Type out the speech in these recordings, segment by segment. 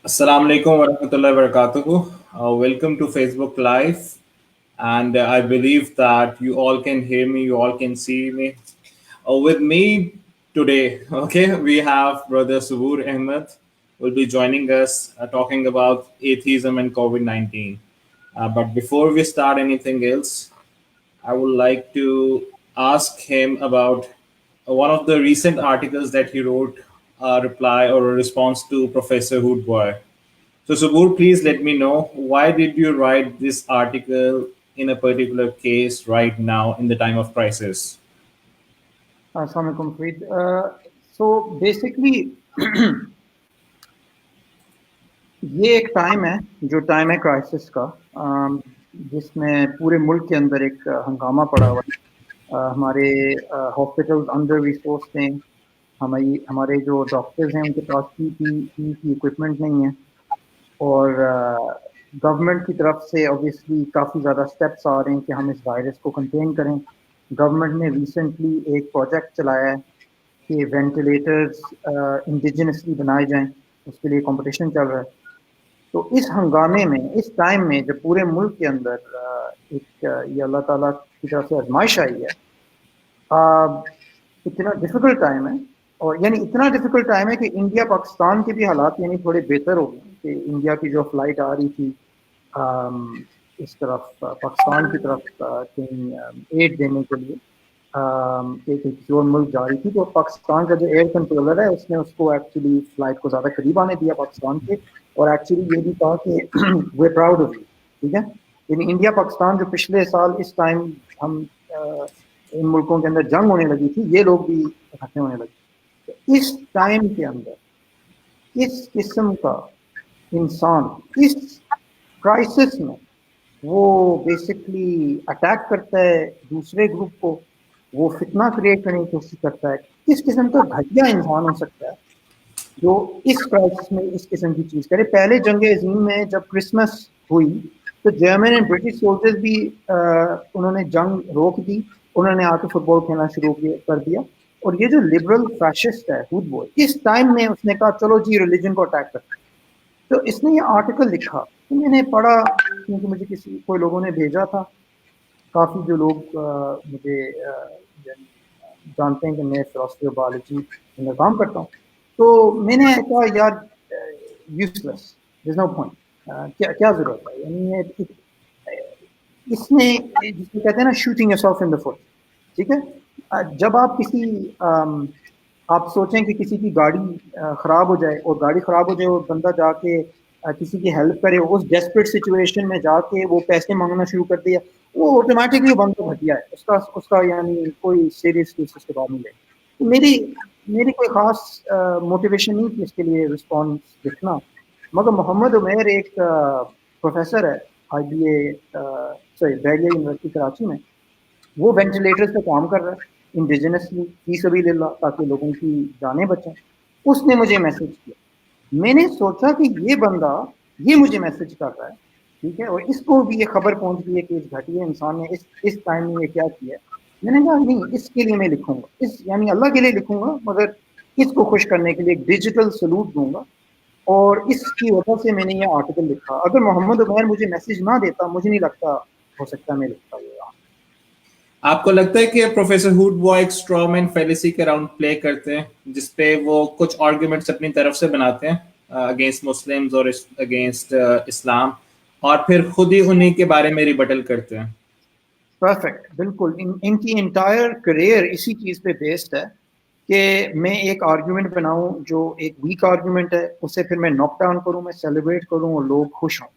Assalamu alaikum wa rahmatullahi wa barakatuhu. Welcome to Facebook Live. And I believe that you all can hear me, you all can see me. With me today, okay, we have Brother Subur Ahmed will be joining us talking about atheism and COVID 19. But before we start anything else, I would like to ask him about one of the recent articles that he wrote, a reply or a response to Professor Hoodbhoy. So, Subur, please let me know why did you write this article in a particular case right now in the time of crisis? Assalamualaikum, Quaid. So basically ये एक time है जो time है crisis का, जिसमें पूरे मुल्क के अंदर एक हंगामा पड़ा हुआ है। हमारे हॉस्पिटल्स अंडर रिसोर्स हैं, हमारे जो डॉक्टर्स हैं उनके पास पीपीई की इक्विपमेंट नहीं है, और गवर्नमेंट की तरफ से ऑब्वियसली काफ़ी ज़्यादा स्टेप्स आ रहे हैं कि हम इस वायरस को कंटेन करें। गवर्नमेंट ने रिसेंटली एक प्रोजेक्ट चलाया है कि वेंटिलेटर्स इंडिजिनसली बनाए जाएं, उसके लिए कंपटीशन चल रहा है। तो इस हंगामे में, इस टाइम में जब पूरे मुल्क के अंदर ये अल्लाह ताला की तरफ से आजमाइश आई है, इतना डिफ़िकल्ट टाइम है, और यानी इतना डिफ़िकल्ट टाइम है कि इंडिया पाकिस्तान के भी हालात यानी थोड़े बेहतर हो गए कि इंडिया की जो फ़्लाइट आ रही थी इस तरफ पाकिस्तान की तरफ कहीं एड देने के लिए कि किसी और मुल्क जा रही थी, तो पाकिस्तान का जो एयर कंट्रोलर है उसने उसको एक्चुअली फ़्लाइट को ज़्यादा करीब आने दिया पाकिस्तान के, और एक्चुअली ये भी कहा कि वे प्राउड ऑफ यू। ठीक है, यानी इंडिया पाकिस्तान जो पिछले साल इस टाइम हम इन मुल्कों के अंदर जंग होने लगी थी, ये लोग भी इकट्ठे होने लगे। तो इस टाइम के अंदर इस किस्म का इंसान इस क्राइसिस में वो बेसिकली अटैक करता है दूसरे ग्रुप को, वो फितना क्रिएट करने की कोशिश करता है। किस किस्म का घटिया इंसान हो सकता है जो इस क्राइसिस में इस किस्म की चीज़ करे। पहले जंग अजीम में जब क्रिसमस हुई तो जर्मन एंड ब्रिटिश सोल्जर्स भी उन्होंने जंग रोक दी, उन्होंने आके फुटबॉल खेलना शुरू कर दिया। और ये जो लिबरल फैशिस्ट है हुडबॉय, इस टाइम में उसने कहा चलो जी रिलीजन को अटैक करते हैं। तो इसने ये आर्टिकल लिखा, तो मैंने पढ़ा क्योंकि मुझे कोई लोगों ने भेजा था। काफ़ी जो लोग मुझे जानते हैं कि मैं फिलॉसफी और बायोलॉजी में काम करता हूँ, तो मैंने कहा यार useless, there is no point, क्या क्या ज़रूरत है। यानी इसने जिसको कहते हैं ना shooting yourself in the foot. ठीक है, जब आप किसी आप सोचें कि किसी की गाड़ी ख़राब हो जाए, और गाड़ी ख़राब हो जाए और बंदा जाके किसी की हेल्प करे, उस डेस्परेट सिचुएशन में जाके वो पैसे मांगना शुरू कर दिया, वो ऑटोमेटिकली बंदा घटिया है, उसका उसका यानी कोई सीरियस केस उसके बाद नहीं लेगा। तो मेरी कोई ख़ास मोटिवेशन नहीं थी इसके लिए रिस्पॉन्स लिखना, मगर मोहम्मद उमैर एक प्रोफेसर है IBA बैरिया यूनिवर्सिटी कराची में, वो वेंटिलेटर्स पे काम कर रहा है इंडिजिनसली फी सबीलिल्लाह, ताकि लोगों की जानें बचें। उसने मुझे मैसेज किया, मैंने सोचा कि ये बंदा ये मुझे मैसेज कर रहा है, ठीक है, और इसको भी ये खबर पहुंच गई है कि इस घटिया इंसान ने इस टाइम में ये क्या किया है। मैंने कहा नहीं, इसके लिए मैं लिखूंगा, इस यानी अल्लाह के लिए लिखूंगा, मगर इसको खुश करने के लिए एक डिजिटल सलूट दूंगा, और इसकी वजह से मैंने ये आर्टिकल लिखा। अगर मोहम्मद उमैर मुझे मैसेज ना देता, मुझे नहीं लगता हो सकता मैं लिखता ये। आपको लगता है कि प्रोफेसर हुडबॉय एक स्ट्रॉमैन फैलेसी के राउंड प्ले करते हैं जिसपे वो कुछ आर्ग्यूमेंट्स अपनी तरफ से बनाते हैं अगेंस्ट मुस्लिम्स और अगेंस्ट इस्लाम, और फिर खुद ही उन्हीं के बारे में रिबटल करते हैं? परफेक्ट, बिल्कुल। इनकी इंटायर करियर इसी चीज़ पे बेस्ड है कि मैं एक आर्ग्यूमेंट बनाऊं जो एक वीक आर्ग्यूमेंट है, उसे फिर मैं नॉक डाउन करूं, मैं सेलिब्रेट करूं और लोग खुश हों।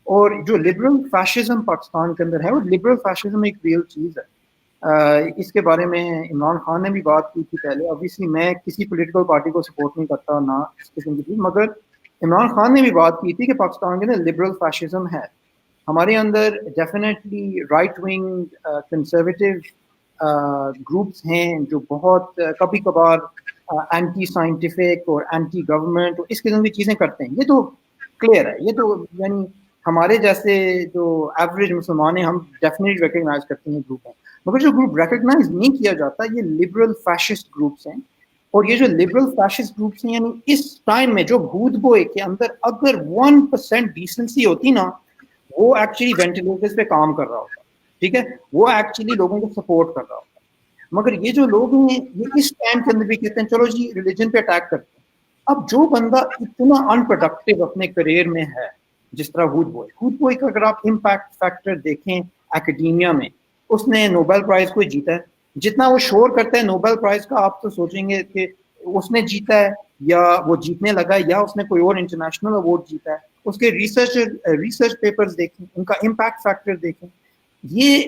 और जो लिबरल फैशिज्म पाकिस्तान के अंदर है, वो लिबरल फैशिज्म एक रियल चीज़ है। इसके बारे में इमरान खान ने भी बात की थी पहले। ऑब्वियसली मैं किसी पॉलिटिकल पार्टी को सपोर्ट नहीं करता ना इस किस्म की चीज़, मगर इमरान खान ने भी बात की थी कि पाकिस्तान के अंदर लिबरल फैशिज्म है। हमारे अंदर definitely right wing conservative groups हैं जो बहुत कभी कभार एंटी साइंटिफिक और एंटी गवर्नमेंट इस किस्म की चीज़ें करते हैं, ये तो क्लियर है। ये तो यानी हमारे जैसे जो एवरेज मुसलमान हैं, हम डेफिनेटली रिकग्नाइज करते हैं ग्रुप हैं, मगर जो ग्रुप रिकग्नाइज नहीं किया जाता ये लिबरल फैशिस्ट ग्रुप्स हैं اور یہ جو لبرل فیشسٹ گروپس ہیں یعنی اس ٹائم میں جو ہود بوئے کے اندر اگر 1% ڈیسنسی ہوتی نا, وہ ایکچولی وینٹیلیٹرز پہ کام کر رہا ہوتا, ٹھیک ہے, وہ ایکچولی لوگوں کو سپورٹ کر رہا ہوتا. مگر یہ جو لوگ ہیں یہ اس ٹائم کے اندر بھی کہتے ہیں چلو جی ریلیجن پہ اٹیک کرتے ہیں. اب جو بندہ اتنا ان پروڈکٹیو اپنے کریئر میں ہے جس طرح ہود بوئے کا اگر آپ امپیکٹ فیکٹر دیکھیں اکیڈیمیا میں, اس نے نوبل پرائز کو جیتا ہے. جتنا وہ شور کرتا ہے نوبل پرائز کا, آپ تو سوچیں گے کہ اس نے جیتا ہے یا وہ جیتنے لگا ہے یا اس نے کوئی اور انٹرنیشنل ایوارڈ جیتا ہے. اس کے ریسرچ پیپرز دیکھیں, ان کا امپیکٹ فیکٹر دیکھیں. یہ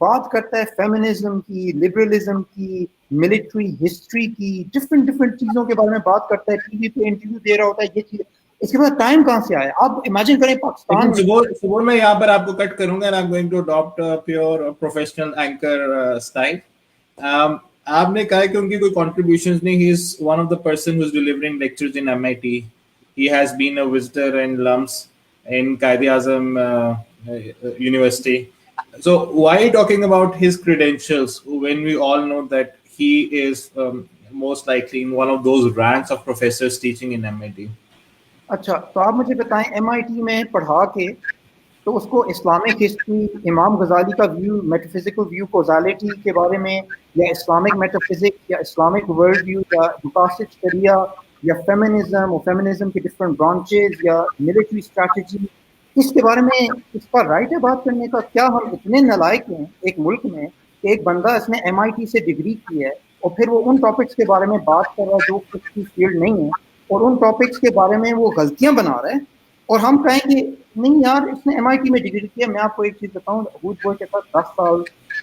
بات کرتا ہے فیمنزم کی, لبرلزم کی, ملٹری ہسٹری کی, ڈفرینٹ چیزوں کے بارے میں بات کرتا ہے. ٹی وی پہ انٹرویو دے رہا ہوتا ہے, یہ چیز. اس کے بعد ٹائم کہاں سے آیا؟ آپ امیجن کریں پاکستان میں. صبح میں یہاں پر آپ کو کٹ کروں گا, I'm going to adopt a pure professional anchor style. آپ نے کہا کہ ان کی کوئی contributions نہیں. He is one of the person who is delivering lectures in MIT. He has been a visitor in LUMS in Quaid-e-Azam University. So why talking about his credentials when we all know that he is most likely in one of those ranks of professors teaching in MIT? اچھا, تو آپ مجھے بتائیں M I T میں پڑھا کے تو اس کو اسلامک ہسٹری, امام غزالی کا ویو, میٹافزیکل ویو کوزالٹی کے بارے میں, یا اسلامک میٹافزکس, یا اسلامک ورلڈ ویو, یا مقاصد شریعہ, یا فیمنزم اور فیمنزم کے ڈفرینٹ برانچز, یا ملٹری اسٹریٹجی, اس کے بارے میں اس کا رائٹ ہے بات کرنے کا؟ کیا ہم اتنے نالائق ہیں ایک ملک میں کہ ایک بندہ اس نے ایم آئی ٹی سے ڈگری کی ہے اور پھر وہ ان ٹاپکس کے بارے میں بات کر رہا ہے جو اس کی فیلڈ نہیں ہے, اور ان ٹاپکس کے بارے میں وہ غلطیاں بنا رہا ہے, اور ہم کہیں کہ نہیں یار اس نے ایم آئی ٹی میں ڈگری کیا. میں آپ کو ایک چیز بتاؤں, ہود بوئے کے ساتھ 10 سال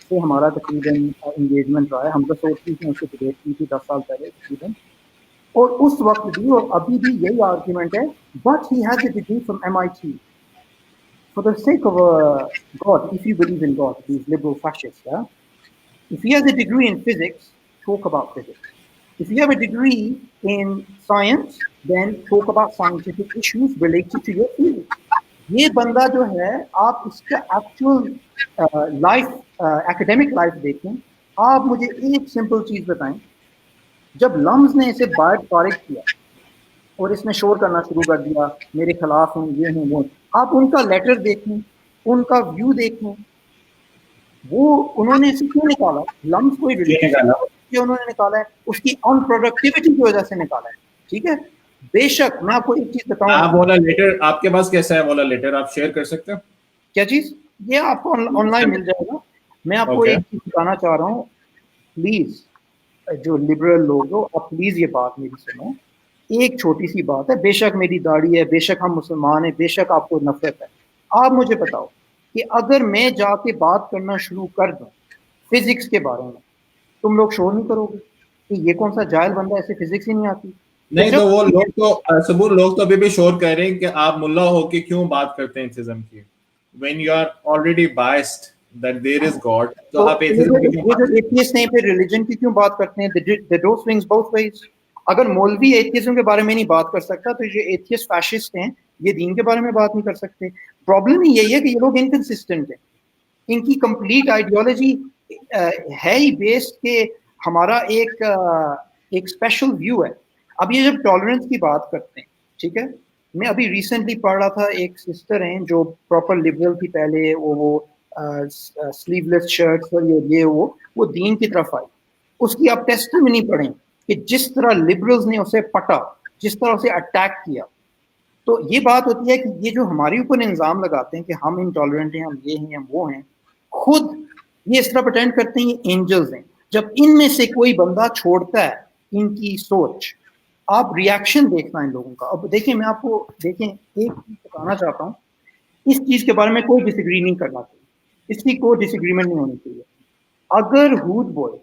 سے ہمارا تقریباً انگیجمنٹ رہا ہے. ہم 10 سے اس سے ڈبیٹ کی تھی 10 سال پہلے تقریباً, اور اس وقت بھی اور ابھی بھی یہی آرگیومنٹ ہے. But he has a degree from M I T. For the sake of God, if you believe in God, these liberal fascists, yeah? If he has a degree in physics, talk about physics. If you have a degree in science, then talk about scientific issues related to your field. یہ بندہ جو ہے, آپ اس کا actual life, ایکیڈیمک life دیکھیں. آپ مجھے ایک سمپل چیز بتائیں, جب لمز نے اسے باہر فارغ کیا اور اس نے شور کرنا شروع کر دیا میرے خلاف ہیں, یہ ہیں وہ, آپ ان کا لیٹر دیکھیں, ان کا ویو دیکھیں, وہ انہوں نے اسے کیوں نکالا؟ لمز کوئی ریلیجن انہوں نے نکالا ہے, اس کی ان پروڈکٹیوٹی کی وجہ سے نکالا ہے. ٹھیک ہے, بے شک میں آپ کو ایک چیز بتاؤں. آپ والا لیٹر آپ کے پاس کیسا ہے؟ والا لیٹر آپ شیئر کر سکتے ہیں؟ کیا چیز؟ یہ آپ کو آن لائن مل جائے گا. میں آپ کو ایک چیز بتانا چاہ رہا ہوں, پلیز جو لبرل لوگ ہو, آپ پلیز یہ بات میری سنو. ایک چھوٹی سی بات ہے, بے شک میری داڑھی ہے, بے شک ہم مسلمان ہیں, بے شک آپ کو نفرت ہے. آپ مجھے بتاؤ کہ اگر میں جا کے بات کرنا شروع کر دوں فزکس کے بارے میں, تم لوگ شور نہیں کرو گے کہ یہ کون سا جاہل بندہ, ایسے فزکس ہی نہیں آتی؟ نہیں تو وہ لوگ تو صبور لوگ تو ابھی بھی شور کہہ رہے ہیں کہ آپ ملا ہو کے کیوں بات کرتے ہیں ایتھیزم کی. when you are already biased that there is God, تو آپ ایتھیزم کی کیوں بات ایتھیسٹ نہیں, پھر ریلیجن کی کیوں بات کرتے ہیں؟ the door swings both ways. اگر مولوی ایتھیزم کے بارے میں نہیں بات کر سکتا تو یہ ایتھیسٹ فیشسٹ ہیں, یہ دین کے بارے میں بات نہیں کر سکتے. پرابلم ہی یہی ہے کہ یہ لوگ انکنسسٹنٹ ہیں. ان کی کمپلیٹ آئیڈیالوجی ہے ہی بیسڈ کہ ہمارا ایک اسپیشل ویو ہے. اب یہ جب ٹالرنس کی بات کرتے ہیں, ٹھیک ہے, میں ابھی ریسنٹلی پڑھ رہا تھا, ایک سسٹر ہیں جو پراپر لبرل تھی پہلے, وہ سلیو لیس شرٹس اور یہ وہ دین کی طرف آئی. اس کی آپ ٹیسٹ میں نہیں پڑھیں کہ جس طرح لبرلز نے اسے پٹا, جس طرح اسے اٹیک کیا. تو یہ بات ہوتی ہے کہ یہ جو ہمارے اوپر الزام لگاتے ہیں کہ ہم انٹالرنٹ ہیں, ہم یہ ہیں, ہم وہ ہیں, خود یہ اس طرح پرٹینڈ کرتے ہیں یہ اینجلز ہیں. جب ان میں سے کوئی بندہ چھوڑتا ہے ان کی سوچ, آپ ریاکشن دیکھنا ان لوگوں کا. اب دیکھیں, میں آپ کو دیکھیں ایک چیز بتانا چاہتا ہوں, اس چیز کے بارے میں کوئی ڈس ایگری نہیں کرنا چاہیے, اس کی کوئی ڈس ایگریمنٹ نہیں ہونی چاہیے. اگر ہود بوائے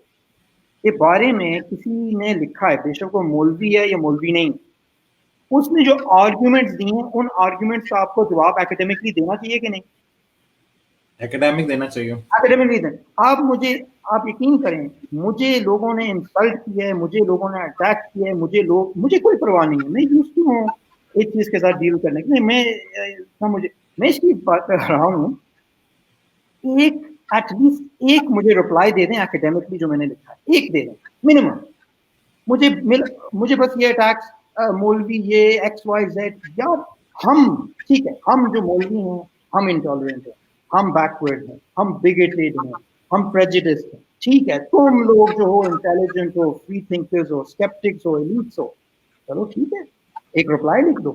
کے بارے میں کسی نے لکھا ہے, بے شک وہ مولوی ہے یا مولوی نہیں, اس نے جو آرگیومنٹس دی ہیں ان آرگیومنٹس کا آپ کو جواب اکیڈیمکلی دینا چاہیے کہ نہیں؟ اکیڈیمک دینا چاہیے. اکیڈیمکلی دیں. آپ یقین کریں, مجھے لوگوں نے انسلٹ کیا ہے, مجھے لوگوں نے اٹیک کیا ہے, مجھے کوئی پرواہ نہیں ہے. میں یوز ٹو ہوں ایک چیز کے ساتھ ڈیل کرنے کے. میں اس کی بات کر رہا ہوں, ایٹ لیسٹ ایک مجھے رپلائی دے دیں اکیڈیمکلی جو میں نے لکھا ہے, ایک دے دیں منیمم. मुझे बस ये अटैक्स मौलवी ये XYZ यार, हम ठीक है, हम जो मौलवी हैं हम इंटॉलरेंट हैं, हम बैकवर्ड हैं, हम बिगेटेड हैं, हम प्रेजुडिस्ड हैं, ठीक है, तुम लोग जो हो इंटेलिजेंट हो, फ्री थिंकर्स हो, स्केप्टिक्स हो, एलीट्स हो, चलो ठीक है, एक रिप्लाई लिख दो,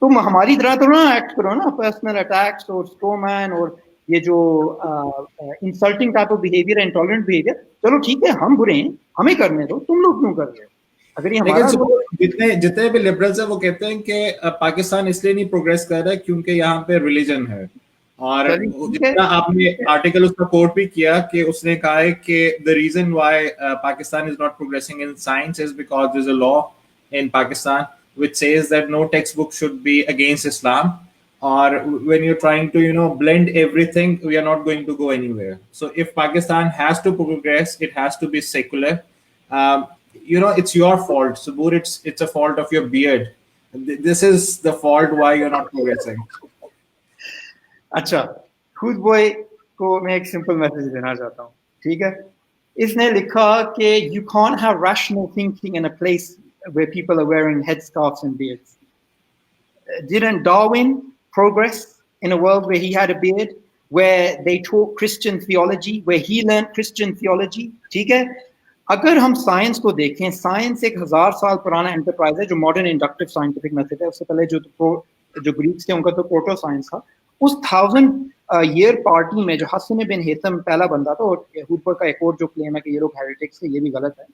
तुम हमारी तरह तो ना एक्ट करो ना, पर्सनल अटैक्स और स्ट्रोमैन और ये जो insulting type of behaviour, intolerant behaviour, चलो ठीक है, हम बुरे हैं, हमें करने दो, तुम लोग क्यों कर रहे हो? अगर ये लेकिन हमारा जितने जितने भी लिबरल्स हैं वो कहते हैं कि पाकिस्तान इसलिए नहीं प्रोग्रेस कर रहा है क्योंकि यहाँ पे रिलीजन है। और ठीक है, जितना आपने आर्टिकल उसका कोट भी किया कि उसने कहा है कि the reason why Pakistan is not progressing in science is because there is a law in Pakistan which says that no textbook should be against Islam, or when you're trying to blend everything, we are not going to go anywhere. So if Pakistan has to progress, it has to be secular. um, it's your fault, Sabur. It's a fault of your beard. This is the fault why you're not progressing. अच्छा, खुद boy को मैं एक simple message देना चाहता हूँ, ठीक है, इसने लिखा कि you can't have rational thinking in a place where people are wearing headscarves and beards. Didn't Darwin progress in a world where he had a beard, where they taught Christian theology, where he learned Christian theology? ठीक है, अगर हम science को देखें, science एक 1000 साल पुराना enterprise है जो मॉडर्न इंडक्टिव साइंटिफिक मेथड है। उससे पहले जो ग्रीक्स थे उनका तो प्रोटो साइंस था। उस 1000 ईयर पार्टी में जो हसन बिन हेतम पहला बंदा था, और हुडबॉय का एक और जो क्लेम है कि ये लोग हेरेटिक्स थे, ये भी गलत है,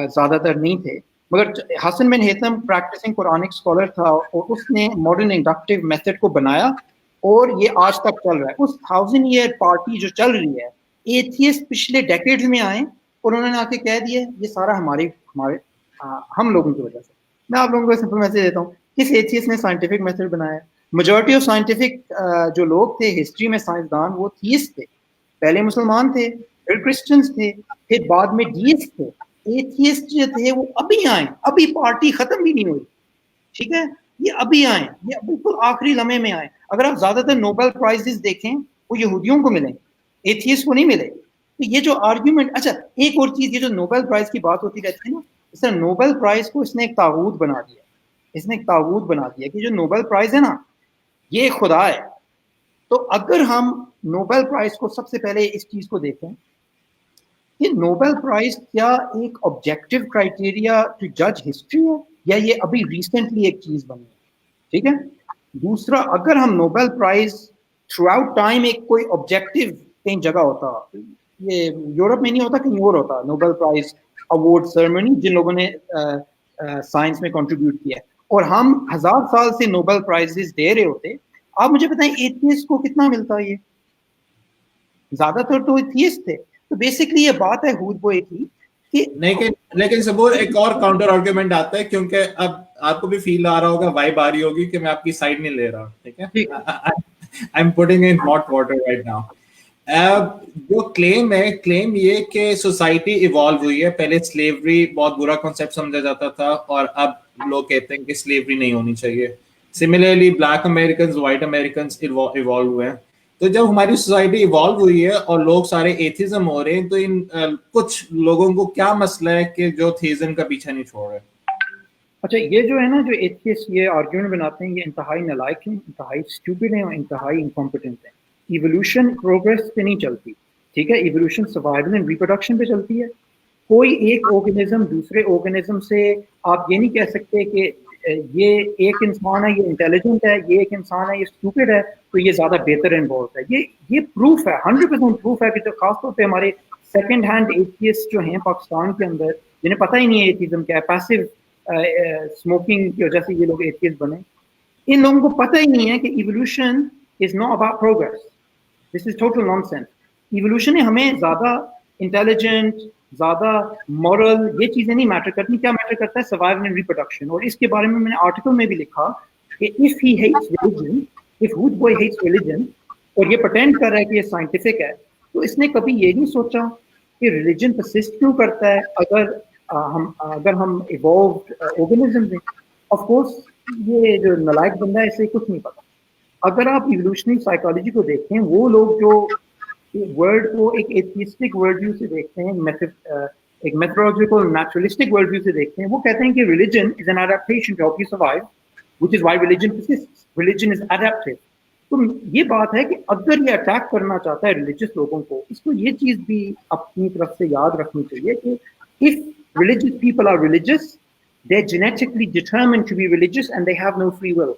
ज्यादातर नहीं थे, मगर हसन बिन हेतम प्रैक्टिसिंग कुरानिक स्कॉलर था और उसने मॉडर्न इंडक्टिव मेथड को बनाया और ये आज तक चल रहा है। उस 1000 ईयर पार्टी जो चल रही है, एथियस्ट पिछले डेकेड्स में आए और उन्होंने आके कह दिया ये सारा हमारे हम लोगों की वजह से। मैं आप लोगों को सिंपल मैसेज देता हूँ, किस एथियस्ट ने साइंटिफिक मेथड बनाया? मेजॉरिटी ऑफ साइंटिफिक जो लोग थे हिस्ट्री में साइंसदान, वो थीस्ट थे। पहले मुसलमान थे, फिर क्रिश्चियंस थे, फिर बाद में डीइस्ट थे। एथियस्ट जो थे वो अभी आए, अभी पार्टी खत्म भी नहीं हुई, ठीक है, ये अभी आए, ये बिल्कुल आखिरी लम्हे में आए। अगर आप ज्यादातर नोबेल प्राइजेस देखें वो यहूदियों को मिले, एथियस्ट को नहीं मिले। तो ये जो आर्ग्यूमेंट, अच्छा एक और चीज, ये जो नोबेल प्राइज की बात होती रहती है ना, इसने नोबेल प्राइज को इसने एक ताबूत बना दिया, इसने एक ताबूत बना दिया कि जो नोबेल प्राइज है ना ये खुदा है। तो अगर हम नोबेल प्राइज को सबसे पहले इस चीज को देखें कि नोबेल प्राइज क्या एक ऑब्जेक्टिव क्राइटेरिया टू जज हिस्ट्री है या ये अभी रिसेंटली एक चीज बनी है, ठीक है। दूसरा, अगर हम Nobel prize throughout time एक कोई ऑब्जेक्टिव कहीं जगह होता, ये यूरोप में नहीं होता, कहीं और होता, नोबेल प्राइज अवार्ड सेरेमनी जिन लोगों ने साइंस में कंट्रीब्यूट किया, और हम 1000 साल से नोबेल प्राइजेस दे रहे होते, आप मुझे बताएं एथियस्ट को कितना मिलता? ये ज्यादातर तो एथियस्ट थे। तो बेसिकली ये बात है हुडबॉय की कि लेकिन सबूर एक और काउंटर आर्गुमेंट आता है, क्योंकि अब आपको भी फील आ रहा होगा, वाइब आ रही होगी कि मैं आपकी साइड नहीं ले रहा, ठीक है, I am putting in hot water right now. जो क्लेम है, क्लेम ये कि सोसाइटी इवॉल्व हुई है। पहले स्लेवरी बहुत बुरा कॉन्सेप्ट समझा जाता था और अब लोग कहते हैं कि स्लेवरी नहीं होनी चाहिए। Similarly black American, white American evolve हुए हैं। तो जब हमारी सोसाइटी इवॉल्व हुई है और लोग सारे एथिज्म हो रहे हैं, तो इन कुछ लोगों को क्या मसला है कि जो थीज्म का पीछा नहीं छोड़ रहे? अच्छा, ये जो है ना, जो एथियस्ट ये आर्ग्यूमेंट बनाते हैं, ये इंतहाई नालायक हैं, इंतहाई स्टूपिड हैं और इंतहाई इनकॉम्पिटेंट हैं। इवोल्यूशन प्रोग्रेस पे नहीं चलती, ठीक है, इवोल्यूशन सर्वाइवल एंड रिप्रोडक्शन पे चलती है। कोई एक ऑर्गेनिज्म दूसरे ऑर्गेनिज्म से, आप ये नहीं कह सकते कि ये एक इंसान है ये इंटेलिजेंट है, ये एक इंसान है ये स्टूपिड है, तो ये ज्यादा बेहतर इन्वॉल्व है। ये प्रूफ है, 100% प्रूफ है कि जो खासतौर पे हमारे सेकंड हैंड एथियस्ट जो हैं पाकिस्तान के अंदर, जिन्हें पता ही नहीं है एथिज्म क्या है, पैसिव स्मोकिंग की वजह से ये लोग एथियस्ट बने, इन लोगों को पता ही नहीं है कि evolution is not about progress. This is total nonsense. Evolution ने हमें ज्यादा इंटेलिजेंट, ज्यादा मॉरल, ये चीजें नहीं मैटर करती। क्या मैटर करता है? Survival and reproduction. और इसके बारे में मैंने आर्टिकल में भी लिखा कि if he hates religion, if Hoodbhoy hates religion, और ये प्रिटेंड कर रहा है कि ये साइंटिफिक है, तो इसने कभी ये नहीं सोचा कि रिलीजन परसिस्ट क्यों करता है अगर हम इवॉल्व्ड ऑर्गेनिज्म हैं। ऑफ कोर्स ये जो नालायक बंदा है इसे कुछ नहीं पता। अगर आप इवोल्यूशनरी साइकोलॉजी को देखते हैं, वो लोग जो वर्ल्ड को एक एथियस्टिक वर्ल्ड व्यू से देखते हैं, एक मेथोडोलॉजिकल नेचुरलिस्टिक वर्ल्ड व्यू से देखते हैं, वो कहते हैं कि religion is an adaptation to help you survive, which is why religion persists, religion is adaptive. तो ये बात है कि अगर ये अटैक करना चाहता है रिलीजियस लोगों को, इसको ये चीज भी अपनी तरफ से याद रखनी चाहिए कि if religious people are religious, they're genetically determined to be religious and they have no free will.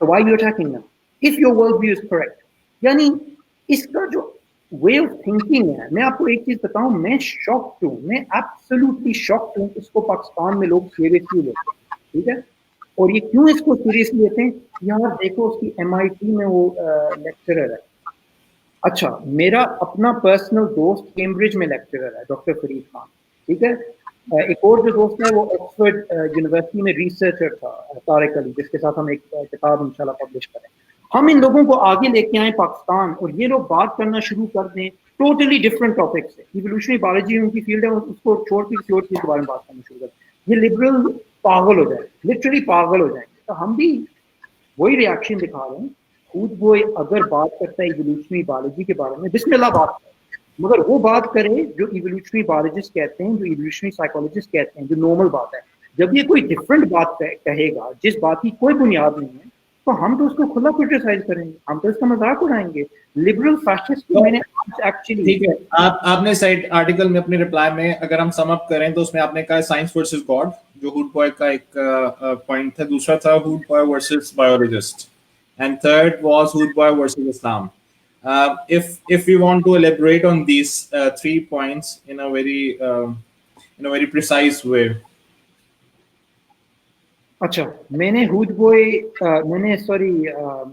So why are you attacking them? If your worldview is correct. यानी इसका जो वे ऑफ थिंकिंग है, मैं आपको एक चीज बताऊं, मैं शॉक्ड हूं, मैं एब्सोल्युटली शॉक्ड हूं इसको पाकिस्तान में लोग सीरियसली लेते हैं, ठीक है। और ये क्यों इसको सीरियसली लेते हैं? यार देखो, उसकी MIT में वो लेक्चरर है। अच्छा, मेरा अपना पर्सनल दोस्त कैम्ब्रिज में लेक्चरर है, डॉक्टर फरीद खान, ठीक है। एक और जो दोस्त है वो ऑक्सफोर्ड यूनिवर्सिटी में रिसर्चर था, तारिक अली, जिसके साथ हम एक किताब इंशाल्लाह पब्लिश करें। हम इन लोगों को आगे लेके आए पाकिस्तान, और ये लोग बात करना शुरू कर दें टोटली डिफरेंट टॉपिक से। इवोल्यूशनरी बायोलॉजी उनकी फील्ड है, उसको छोड़ के किसी और चीज के बारे में बात करना शुरू कर दें। ये लिबरल पागल हो जाए, लिटरली पागल हो जाएंगे। तो हम भी वही रिएक्शन दिखा रहे हैं। हूडबॉय अगर बात करता है इवोल्यूशनरी बायोलॉजी के बारे में, बिस्मिल्लाह बात करे, मगर वो बात करे जो इवोल्यूशनरी बायोलॉजिस्ट कहते हैं, जो इवोल्यूशनरी साइकोलॉजिस्ट कहते हैं, जो नॉर्मल बात है। जब ये कोई डिफरेंट बात कहेगा जिस बात की कोई बुनियाद नहीं है, तो हम तो उसको खुला क्रिटिसाइज करेंगे, हम तो इसका मजाक उड़ाएंगे। लिबरल फैसिस्ट को मैंने एक्चुअली, ठीक है, आपने साइड आर्टिकल में अपने रिप्लाई में अगर हम सम अप करें तो उसमें आपने कहा साइंस वर्सेस गॉड, जो हूडबॉय का एक पॉइंट था। दूसरा था Hoodbhoy versus biologist, and third was Hoodbhoy versus Islam. If we want to elaborate on these 3 points in a very precise way. अच्छा, मैंने हूडबॉय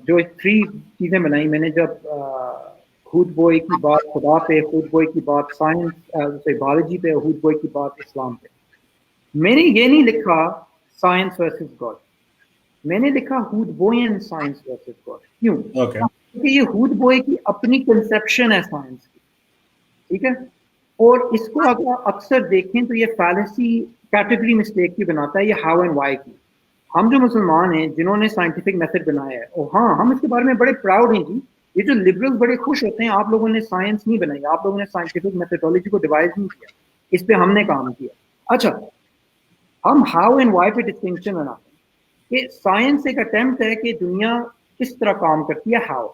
जो 3 चीजें बनाई मैंने, जब हूडबॉय की बात खुदा पे, हूडबॉय की बात साइंस बायोलॉजी पे, हूडबॉय की बात इस्लाम पे। मैंने ये नहीं लिखा साइंस वर्सेस गॉड, मैंने लिखा हूडबॉयन साइंस वर्सेस गॉड। क्यों? क्योंकि ये हूडबॉय की अपनी कंसेप्शन है साइंस की, ठीक है। और इसको अगर अक्सर देखें तो ये फैलेसी कैटेगरी मिस्टेक की बनाता है, ये हाउ एंड वाई की। हम जो मुसलमान हैं जिन्होंने साइंटिफिक मेथड बनाया है, और हाँ, हम इसके बारे में बड़े प्राउड हैं जी। ये जो लिबरल्स बड़े खुश होते हैं, आप लोगों ने साइंस नहीं बनाई, आप लोगों ने साइंटिफिक मेथडोलॉजी को डिवाइस नहीं किया, इस पे हमने काम किया। अच्छा, हम हाउ एंड वाई पे डिस्टिंक्शन बनाते हैं कि साइंस एक अटेम्प्ट है कि दुनिया किस तरह काम करती है, हाउ।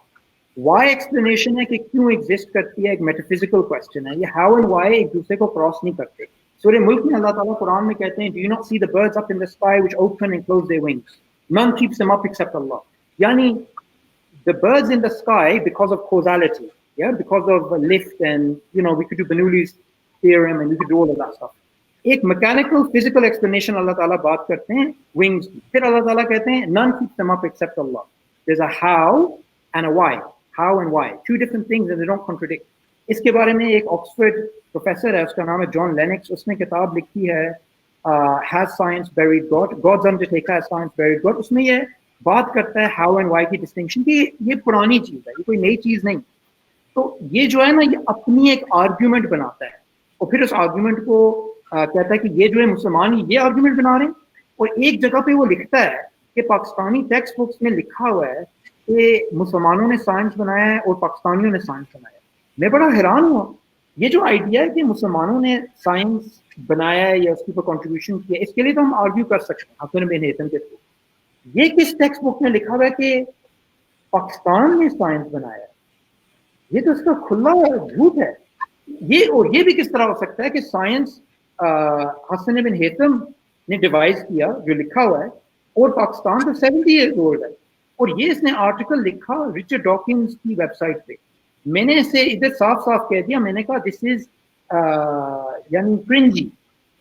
वाई एक्सप्लेनेशन है कि क्यों एग्जिस्ट करती है, एक मेटाफिजिकल क्वेश्चन है। ये हाउ एंड वाई एक दूसरे को क्रॉस नहीं करते। सूरह मुल्क में अल्लाह ताला कुरान में कहते हैं, do you not see the birds up in the sky which open and close their wings, none keeps them up except Allah. यानी the birds in the sky, because of causality, yeah, because of lift, and you know, we could do Bernoulli's theorem and we could do all of that stuff. एक mechanical physical explanation अल्लाह ताला बात करते हैं wings की, फिर अल्लाह ताला कहते हैं none keeps them up except Allah. There's a how and a why, how and why, 2 different things and they don't contradict. इसके बारे में एक ऑक्सफोर्ड प्रोफेसर है, उसका नाम है जॉन लेनिक्स, उसने किताब लिखी है Has Science Buried God? God's Undertaker, Has Science Buried God? उसमें ये बात करता है हाउ एंड वाई की डिस्टिंक्शन की। ये पुरानी चीज है, ये कोई नई चीज नहीं। तो ये जो है ना, ये अपनी एक आर्ग्यूमेंट बनाता है और फिर उस आर्ग्यूमेंट को कहता है कि ये जो है मुसलमान ये आर्ग्यूमेंट बना रहे हैं। और एक जगह पे वो लिखता है कि पाकिस्तानी टेक्स्ट बुक्स में लिखा हुआ है कि मुसलमानों ने साइंस बनाया है और पाकिस्तानियों ने साइंस बनाया है। मैं बड़ा हैरान हुआ, ये जो आइडिया है कि मुसलमानों ने साइंस बनाया है या उसके ऊपर कॉन्ट्रीब्यूशन किया, इसके लिए तो हम आर्ग्यू कर सकते हैं हसन बिन हैथम के थ्रू। ये किस टेक्स्ट बुक में लिखा हुआ है कि पाकिस्तान ने साइंस बनाया है? ये तो इसका खुला झूठ है। ये और ये भी किस तरह हो सकता है कि साइंस हसन बिन हैथम ने डिवाइस किया जो लिखा हुआ है, और पाकिस्तान तो 70 ईयर्स ओल्ड है। और ये इसने आर्टिकल लिखा रिचर्ड डॉकिंस की वेबसाइट पे। मैंने इसे इधर साफ साफ कह दिया, मैंने कहा दिस इज यानी क्रिंजी,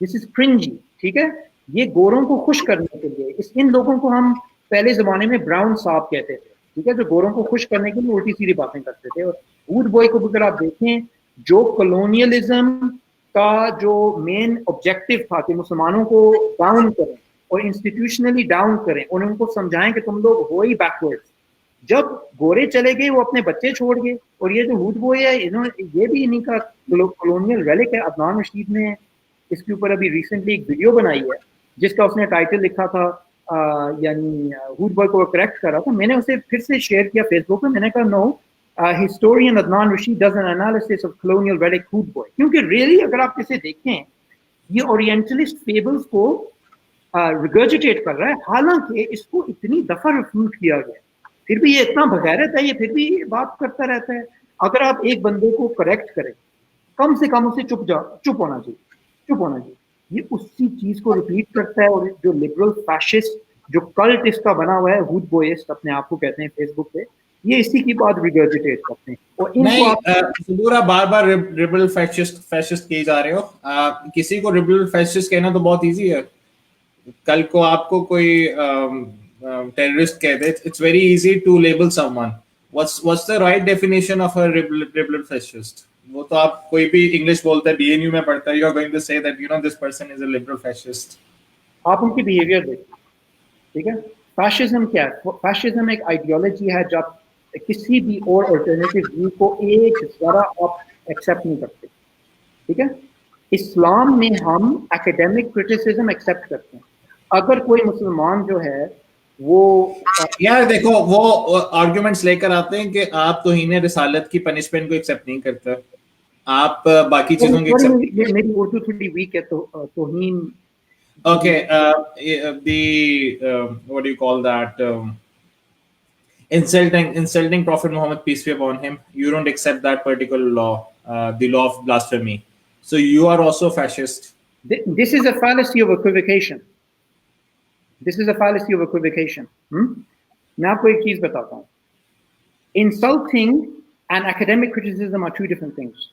दिस इज क्रिंजी, ठीक है। ये गोरों को खुश करने के लिए, इन लोगों को हम पहले जमाने में ब्राउन साहब कहते थे, ठीक है, जो गोरों को खुश करने के लिए उल्टी सीधी बातें करते थे। और हूडबॉय को अगर आप देखें, जो कॉलोनियलिज्म का जो मेन ऑब्जेक्टिव था कि मुसलमानों को डाउन करें और इंस्टीट्यूशनली डाउन करें और उनको समझाएं कि तुम लोग हो ही बैकवर्ड्स। जब गोरे चले गए वो अपने बच्चे छोड़ गए। और ये जो हूडबॉय है, इन्होंने ये भी इन्हीं का कॉलोनियल रेलिक है। अदनान रशीद ने इसके ऊपर अभी रिसेंटली एक वीडियो बनाई है जिसका उसने टाइटल लिखा था, यानी हूडबॉय को करेक्ट कर रहा था। मैंने उसे फिर से शेयर किया फेसबुक पे। मैंने कहा no, historian Adnan Rashid does an analysis of colonial relic Hoodbhoy. क्योंकि really अगर आप इसे देखें ये ओरिएंटलिस्ट फेबल्स को रिगर्जिटेट कर रहा है, हालांकि इसको इतनी दफा रिफ्यूट किया गया, फिर भी ये इतना बगैरत है, ये फिर भी बात करता रहता है. अगर आप एक बंदे को करेक्ट करें, कम से कम उसे चुप होना चाहिए. ये उसी चीज को रिपीट करता है. और जो लिबरल फैशिस्ट जो कल्ट इसका बना हुआ है, हुडबोइस्ट अपने आप को कहते हैं फेसबुक पे, ये इसी की बात रिगर्जिटेट करते हैं. और इनको ज़ोहरा बार-बार लिबरल फैशिस्ट कहे जा रहे हो. किसी को लिबरल फैशिस्ट कहना तो बहुत इजी है. कल को आपको कोई टेररिस्ट कह दे, it's very easy to label someone. What's the right definition of a liberal fascist? वो तो आप कोई भी इंग्लिश बोलता है, बीएनयू में पढ़ता है, you are going to say that you know this person is a liberal fascist. आप उनकी बिहेवियर देखिए, ठीक है. फैशिज्म क्या है? फैशिज्म एक आइडियोलॉजी है जब किसी भी और अल्टरनेटिव व्यू को एक जरा आप एक्सेप्ट नहीं करते, ठीक है. इस्लाम में हम एकेडमिक क्रिटिसिज्म एक्सेप्ट करते हैं. अगर कोई मुसलमान जो है वो यार देखो वो आर्गुमेंट्स लेकर आते हैं कि आप तौहीन रिसालत की पनिशमेंट को एक्सेप्ट नहीं करते, आप बाकी चीजों को एक्सेप्ट. मेरी उर्दू थोड़ी वीक है, तो तौहीन. Okay, what do you call that? Insulting Prophet Muhammad, peace be upon him. You don't accept that particular law, the law of blasphemy. So you are also fascist. This is a fallacy of equivocation. मैं आपको एक चीज बताता हूँ. Insulting and academic criticism are two different things.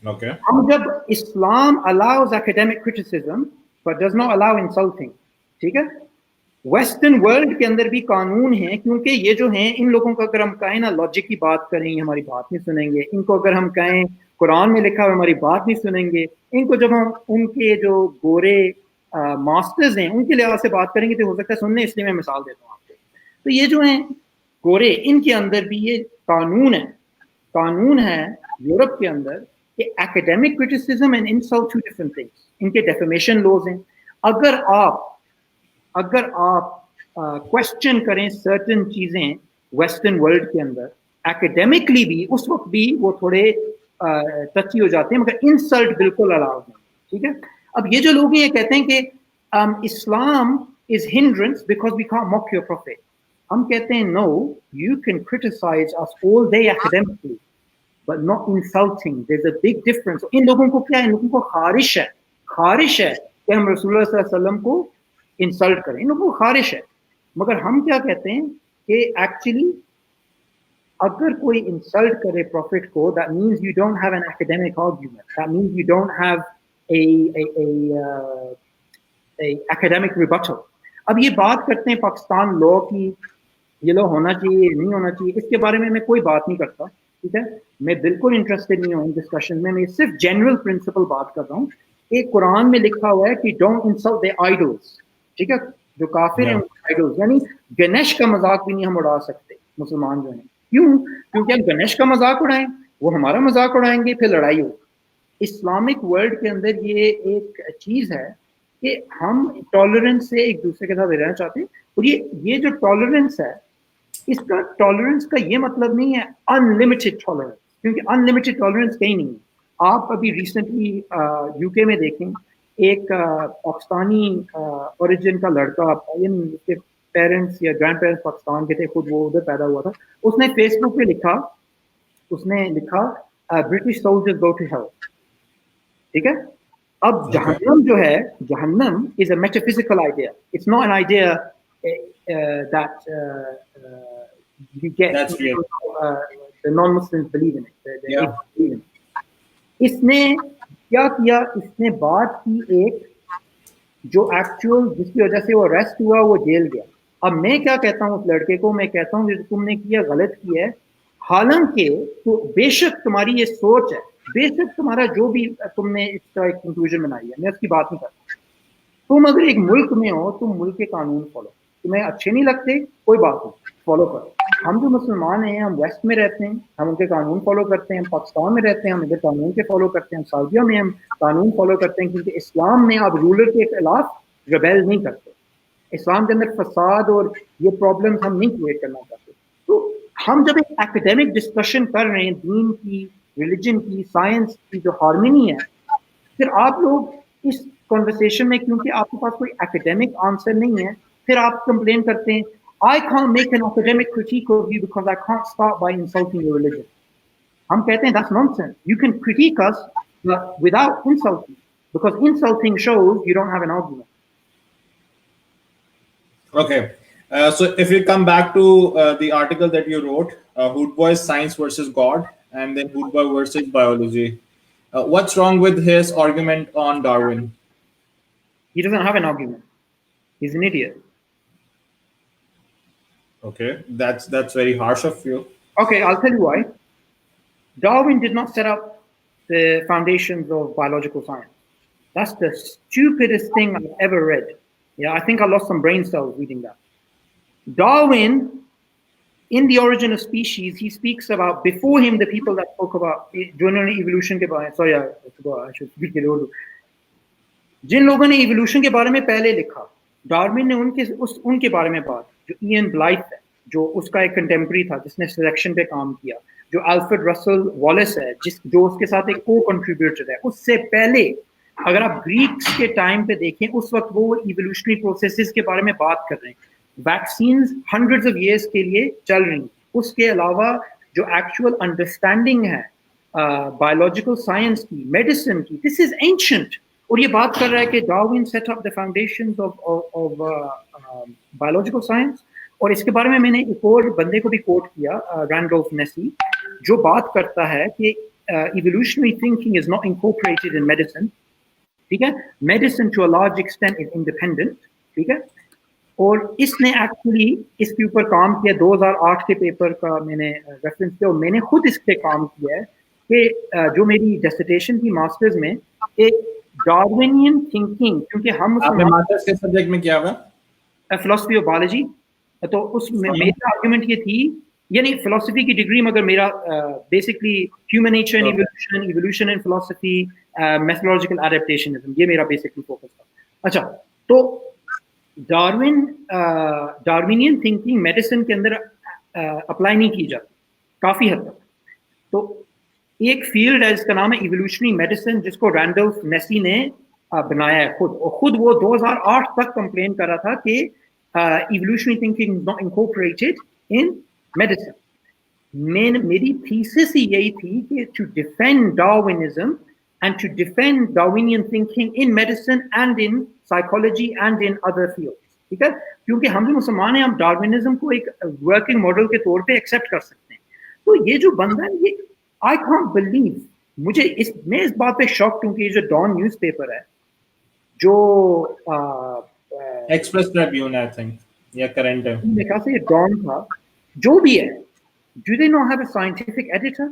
Okay. हम जब Islam allows academic criticism but does not allow insulting, ठीक है. वेस्टर्न वर्ल्ड के अंदर भी कानून है, क्योंकि ये जो हैं इन लोगों को अगर हम कहें ना लॉजिक की बात करें, हमारी बात नहीं सुनेंगे. इनको अगर हम कहें कुरान में लिखा हुआ हमारी बात नहीं सुनेंगे. इनको जब हम उनके जो गोरे मास्टर्स हैं उनके लिहाज से बात करेंगे तो हो सकता है सुनने. इसलिए मैं मिसाल देता हूँ आपको. तो ये जो हैं गोरे, इनके अंदर भी ये कानून है यूरोप के अंदर कि academic criticism and insult to different things. इनके डेफेमेशन लॉज हैं. अगर आप क्वेश्चन करें सर्टेन चीजें वेस्टर्न वर्ल्ड के अंदर एकेडमिकली भी, उस वक्त भी वो थोड़े टची हो जाते हैं, मगर इंसल्ट बिल्कुल अलाउड नहीं, ठीक है. अब ये जो लोग हैं ये कहते हैं कि Islam is hindrance because we can't mock your prophet. हम कहते हैं no, you can criticise us all day academically but not insulting. There is a big difference. इन लोगों को क्या है, इन लोगों को खारिश है कि हम रसूलुल्लाह सल्लल्लाहु अलैहि वसल्लम को इंसल्ट करें. इन लोगों को खारिश है. मगर हम क्या कहते हैं कि एक्चुअली अगर कोई इंसल्ट करे प्रॉफिट को, that means you don't have an academic argument, that means you don't have a academic rebuttal. अब ये बात करते हैं पाकिस्तान लॉ की, ये लॉ होना चाहिए नहीं होना चाहिए, इसके बारे में मैं कोई बात नहीं करता, ठीक है. मैं बिल्कुल इंटरेस्टेड नहीं हूँ इन डिस्कशन में. मैं सिर्फ जनरल प्रिंसिपल बात कर रहा हूँ. एक कुरान में लिखा हुआ है कि डोंट इंसल्ट द आइडल्स, ठीक है. जो काफिर हैं आइडल्स, यानी गणेश का मजाक भी नहीं हम उड़ा सकते मुसलमान जो हैं. क्यों? क्योंकि हम गणेश का मजाक उड़ाएं, वो हमारा मजाक उड़ाएंगे, फिर लड़ाई हो. इस्लामिक वर्ल्ड के अंदर ये एक चीज है कि हम टॉलरेंस से एक दूसरे के साथ रहना चाहते हैं. और ये जो टॉलरेंस है, इसका टॉलरेंस का ये मतलब नहीं है अनलिमिटेड टॉलरेंस, क्योंकि अनलिमिटेड टॉलरेंस कहीं नहीं है. आप अभी रिसेंटली यूके में देखें, एक पाकिस्तानी ओरिजिन का लड़का, यानी उसके पेरेंट्स या ग्रैंड पेरेंट्स पाकिस्तान के थे, खुद वो उधर पैदा हुआ था. उसने फेसबुक पे लिखा British soldiers go to hell, ठीक है. अब जहन्नम जो है, जहन्नम is a metaphysical idea. It's not an idea that you get the non-Muslims believe in it. They believe in it. इसने क्या किया, इसने बात की एक जो एक्चुअल जिसकी वजह से वो अरेस्ट हुआ, वो जेल गया. अब मैं क्या कहता हूँ उस लड़के को, मैं कहता हूँ जो तुमने किया गलत किया है. हालांकि तो बेशक तुम्हारी ये सोच है, बेशक तुम्हारा जो भी तुमने इसका एक कंक्लूजन बनाई है, मैं उसकी बात नहीं करता. तुम अगर एक मुल्क में हो, तुम मुल्क के कानून फॉलो, तुम्हें अच्छे नहीं लगते कोई बात नहीं, फॉलो करो. हम जो मुसलमान हैं, हम वेस्ट में रहते हैं, हम उनके कानून फॉलो करते हैं. हम पाकिस्तान में रहते हैं, हम इधर कानून के फॉलो करते हैं. सऊदीया में हम कानून फॉलो करते हैं, क्योंकि इस्लाम में आप रूलर के खिलाफ रिबेल नहीं करते. इस्लाम के अंदर फसाद और ये प्रॉब्लम्स हम नहीं क्रिएट करना चाहते. तो हम जब एक एकेडमिक डिस्कशन कर रहे हैं दीन की, रिलीजन की, साइंस की जो हार्मनी है, फिर आप लोग इस कॉन्वर्सेशन में, क्योंकि आपके पास कोई एकेडमिक आंसर नहीं है, फिर आप कंप्लेन करते हैं I can't make an academic critic of you because I can't start by insulting your religion. हम कहते हैं that's nonsense. You can critic us without insulting, because insulting shows you don't have an argument. Okay. So if we come back to the article that you wrote, Hoodbhoy's Science versus God, and then Hoodbhoy versus Biology, what's wrong with his argument on Darwin? He doesn't have an argument. He's an idiot. Okay, that's very harsh of you. Okay, I'll tell you why. Darwin did not set up the foundations of biological science. That's the stupidest thing I've ever read. Yeah, I think I lost some brain cells reading that. Darwin, in The Origin of Species, he speaks about, before him, the people that spoke about general evolution के बारे में, sorry, I should speak in Urdu. जिन लोगों ने evolution के बारे में पहले लिखा, डार्विन ने उनके बारे में बात, जो इयन ब्लाइथ है, जो उसका एक कंटेम्प्रेरी था जिसने सिलेक्शन पे काम किया, जो अल्फ्रेड रसल वॉलेस है जो उसके साथ एक को कंट्रीब्यूटर है, उससे पहले अगर आप ग्रीक्स के टाइम पे देखें, उस वक्त वो इवोल्यूशनरी प्रोसेसेस के बारे में बात कर रहे हैं. वैक्सीन्स हंड्रेड्स ऑफ इयर्स के लिए चल रही. उसके अलावा जो एक्चुअल अंडरस्टैंडिंग है बायोलॉजिकल साइंस की, मेडिसिन की, दिस इज एंशिएंट. और ये बात कर रहा है कि Darwin set up the foundations of biological science. और इसके बारे में मैंने एक और बंदे को भी कोट किया, रैंडोल्फ नेसी, जो बात करता है कि evolutionary thinking is not incorporated in medicine. ठीक है, medicine to a large extent is independent. ठीक है, और इसने एक्चुअली इसके ऊपर काम किया. 2008 के पेपर का मैंने रेफरेंस किया और मैंने खुद इस पे काम किया है कि जो मेरी डिसर्टेशन थी मास्टर्स में, एक डार्विनियन थिंकिंग, क्योंकि हम आपने मास्टर्स के सब्जेक्ट में किया हुआ फिलॉसफी ऑफ बायोलॉजी, तो उसमें मेरा आर्गुमेंट ये थी, यानी फिलोसफी की डिग्री, मगर मेरा basically human nature and evolution and philosophy, methodological adaptationism, ये मेरा बेसिकली फोकस था. अच्छा, तो डार्विनियन थिंकिंग मेडिसिन के अंदर अप्लाई नहीं की जाती काफी हद तक. तो एक फील्ड है जिसका नाम है इवोल्यूशनरी मेडिसिन, जिसको रैंडोल्फ नेसी ने बनाया है खुद, और खुद वो 2008 तक कंप्लेन कर रहा था कि evolutionary thinking is not incorporated in medicine. मेरी थीसिस ही यही थी कि to defend Darwinism and to defend Darwinian thinking in medicine and in psychology and in other fields. ठीक है, क्योंकि हम जो मुसलमान हैं, हम डार्विनिज्म को एक वर्किंग मॉडल के तौर पे एक्सेप्ट कर सकते हैं. तो ये जो बंदा है, ये आई कांट बिलीव, मैं इस बात पे शॉक्ड हूं कि ये जो डॉन न्यूज़पेपर है, जो एक्सप्रेस ट्रिब्यून आई थिंक या करंट है, मेरे ख्याल से ये डॉन था, जो भी है, do they not have a scientific editor?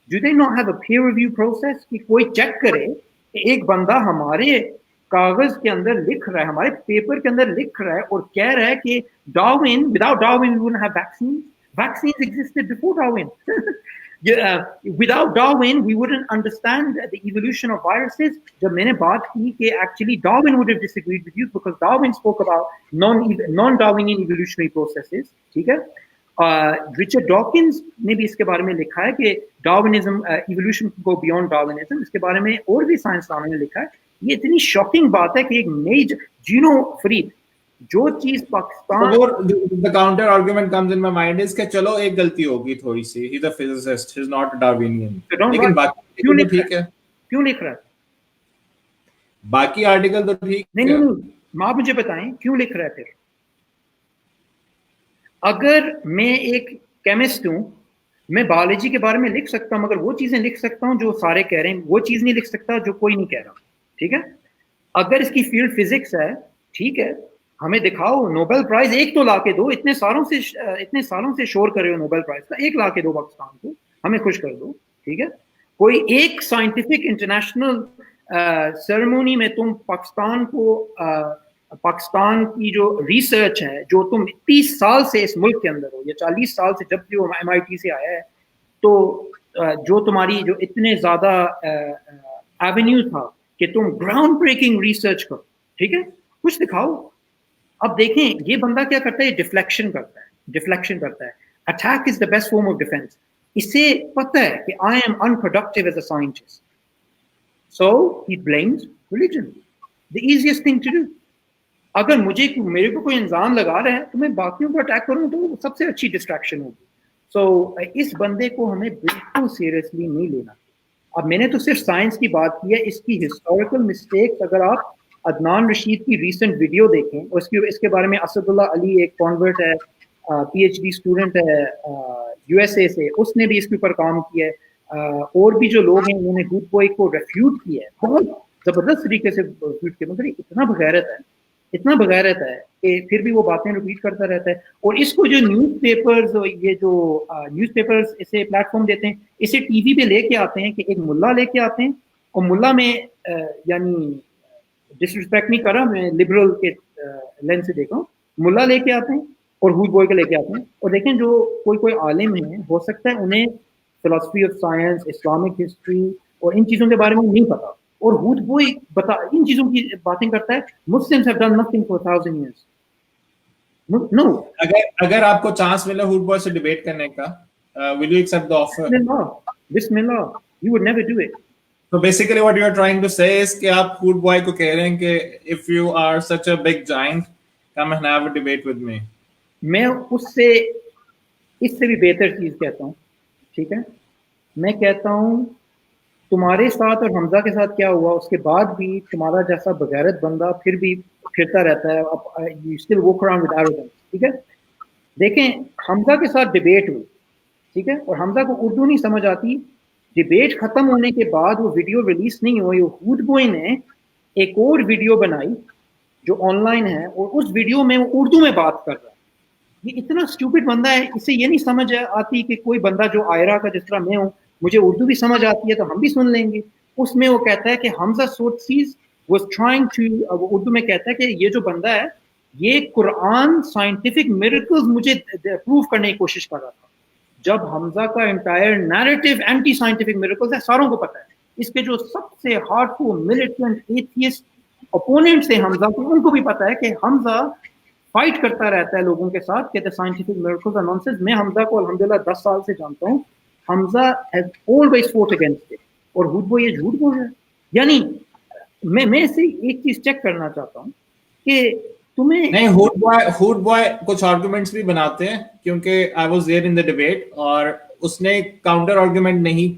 Do they not have a peer review process कि कोई चेक करे कि एक बंदा हमारे कागज के अंदर लिख रहा है, हमारे पेपर के अंदर लिख रहा है और कह रहा है कि Darwin, without Darwin we wouldn't have vaccines. Vaccines existed before Darwin. Without Darwin we wouldn't understand the evolution of viruses. जब मैंने बात की कि actually Darwin would have disagreed with you because Darwin spoke about non-Darwinian evolutionary processes. ठीक है, Richard Dawkins ने भी इसके बारे में लिखा है कि डार्विनिज्म, इवोल्यूशन को बियॉन्ड डार्विनिज्म, इसके बारे में और भी साइंसदानों ने लिखा है. ये इतनी शॉकिंग बात है कि एक नई जीनो फरीद, जो चीज Pakistan, the counter argument comes in my mind is कि चलो एक गलती होगी थोड़ी सी, he is a physicist, he is not Darwinian, लेकिन बाकी क्यों ठीक है, क्यों लिख रहा है? बाकी आर्टिकल तो ठीक है. नहीं, आप मुझे बताएं क्यों लिख रहा है फिर? अगर मैं एक केमिस्ट हूं, मैं बायोलॉजी के बारे में लिख सकता हूं, मगर वो चीजें लिख सकता हूं जो सारे कह रहे हैं, वो चीज नहीं लिख सकता जो कोई नहीं कह रहा. ठीक है, अगर इसकी फील्ड फिजिक्स है, ठीक है, हमें दिखाओ, नोबेल प्राइज एक तो ला के दो, इतने सालों से शोर कर रहे हो नोबेल प्राइज का, एक ला के दो पाकिस्तान को, हमें खुश कर दो. ठीक है, कोई एक साइंटिफिक इंटरनेशनल सेरेमनी में तुम पाकिस्तान को, पाकिस्तान की जो रिसर्च है, जो तुम 30 साल से इस मुल्क के अंदर हो, या 40 साल से, जब भी वो MIT से आया है, तो जो तुम्हारी जो इतने ज्यादा एवेन्यू था कि तुम ग्राउंड ब्रेकिंग रिसर्च करो, ठीक है, कुछ दिखाओ. अब देखें ये बंदा क्या करता है, डिफ्लेक्शन करता है. Attack is the best form of defense. इसे पता है कि I am unproductive as a scientist. So he blames religion. The easiest thing to do. अगर मेरे को कोई इंसान लगा रहा है तो मैं बाकियों को अटैक करूं तो वो सबसे अच्छी डिस्ट्रैक्शन होगी. So इस बंदे को हमें बिल्कुल सीरियसली नहीं लेना. अब मैंने तो सिर्फ साइंस की बात की है. इसकी हिस्टोरिकल मिस्टेक्स अगर आप अदनान रशीद की रीसेंट वीडियो देखें और इसके बारे में असदुल्ला अली एक कॉन्वर्ट है, पीएचडी स्टूडेंट है यूएसए से, उसने भी इसके ऊपर काम किया है. और भी जो लोग हैं उन्होंने हुडबॉय को रेफ्यूट किया है, बहुत जबरदस्त तरीके से रेफ्यूट किया. मगर इतना बगैरत है कि फिर भी वो बातें रिपीट करता रहता है. और इसको जो न्यूज़पेपर्स इसे प्लेटफॉर्म देते हैं, इसे टीवी पे लेके आते हैं कि एक मुल्ला लेके आते हैं, और मुल्ला में यानी डिसरिस्पेक्ट नहीं कर रहा, मैं लिबरल के लेंस से देख रहा हूँ, मुल्ला लेके आते हैं और हुडबॉय को लेके आते हैं. और देखें जो कोई आलिम है, हो सकता है उन्हें philosophy of science, Islamic history और इन चीज़ों के बारे में नहीं पता, और हुडबॉय इन चीज़ों की बातें करता है. Muslims have done nothing for 1000 years. No. अगर आपको चांस मिला हुडबॉय से डिबेट करने का, will you accept the offer? Bismillah. You would never do it. So basically what you are trying to say is कि आप हुडबॉय को कह रहे हैं कि if you are such a big giant, come and have a debate with me. मैं इससे भी बेहतर चीज कहता हूँ, ठीक है. मैं कहता हूँ तुम्हारे साथ और हमजा के साथ क्या हुआ, उसके बाद भी तुम्हारा जैसा बगैरत बंदा फिर भी फिरता रहता है. You still walk around with arrogance, ठीक है. देखें, हमजा के साथ डिबेट हुई, ठीक है, और हमजा को उर्दू नहीं समझ आती. डिबेट खत्म होने के बाद वो वीडियो रिलीज नहीं हुई. हुडबॉय ने एक और वीडियो बनाई जो ऑनलाइन है, और उस वीडियो में वो उर्दू में बात कर रहा है. ये इतना स्टूपिड बंदा है, इसे ये नहीं समझ आती कि कोई बंदा जो आयरा का, जिस तरह मैं हूँ, मुझे उर्दू भी समझ आती है तो हम भी सुन लेंगे. उसमें वो कहता है कि Hamza Tzortzis was trying to, वो उर्दू में कहता है कि ये जो बंदा है ये कुरान साइंटिफिक मिरेकल्स मुझे प्रूव करने की कोशिश कर रहा था, जब हमजा का entire narrative anti scientific miracles है. सारों को पता है. इसके जो सबसे हार्डकोर मिलिटेंट एथियस्ट ओपोनेंट्स हैं हमजा के, उनको भी पता है कि हमजा फाइट करता रहता है लोगों के साथ कि the scientific miracles are nonsense. मैं हमजा को अल्हम्दुलिल्लाह 10 साल से जानता हूँ. Hamza has always fought against it, और हुडबॉय ये झूठ बोल रहा है. यानी मैं से एक चीज चेक करना चाहता हूँ कि तुम्हें नहीं, हुडबॉय कुछ आर्गुमेंट्स भी बनाते हैं, क्योंकि I was there in the debate, और उसने काउंटर आर्गुमेंट नहीं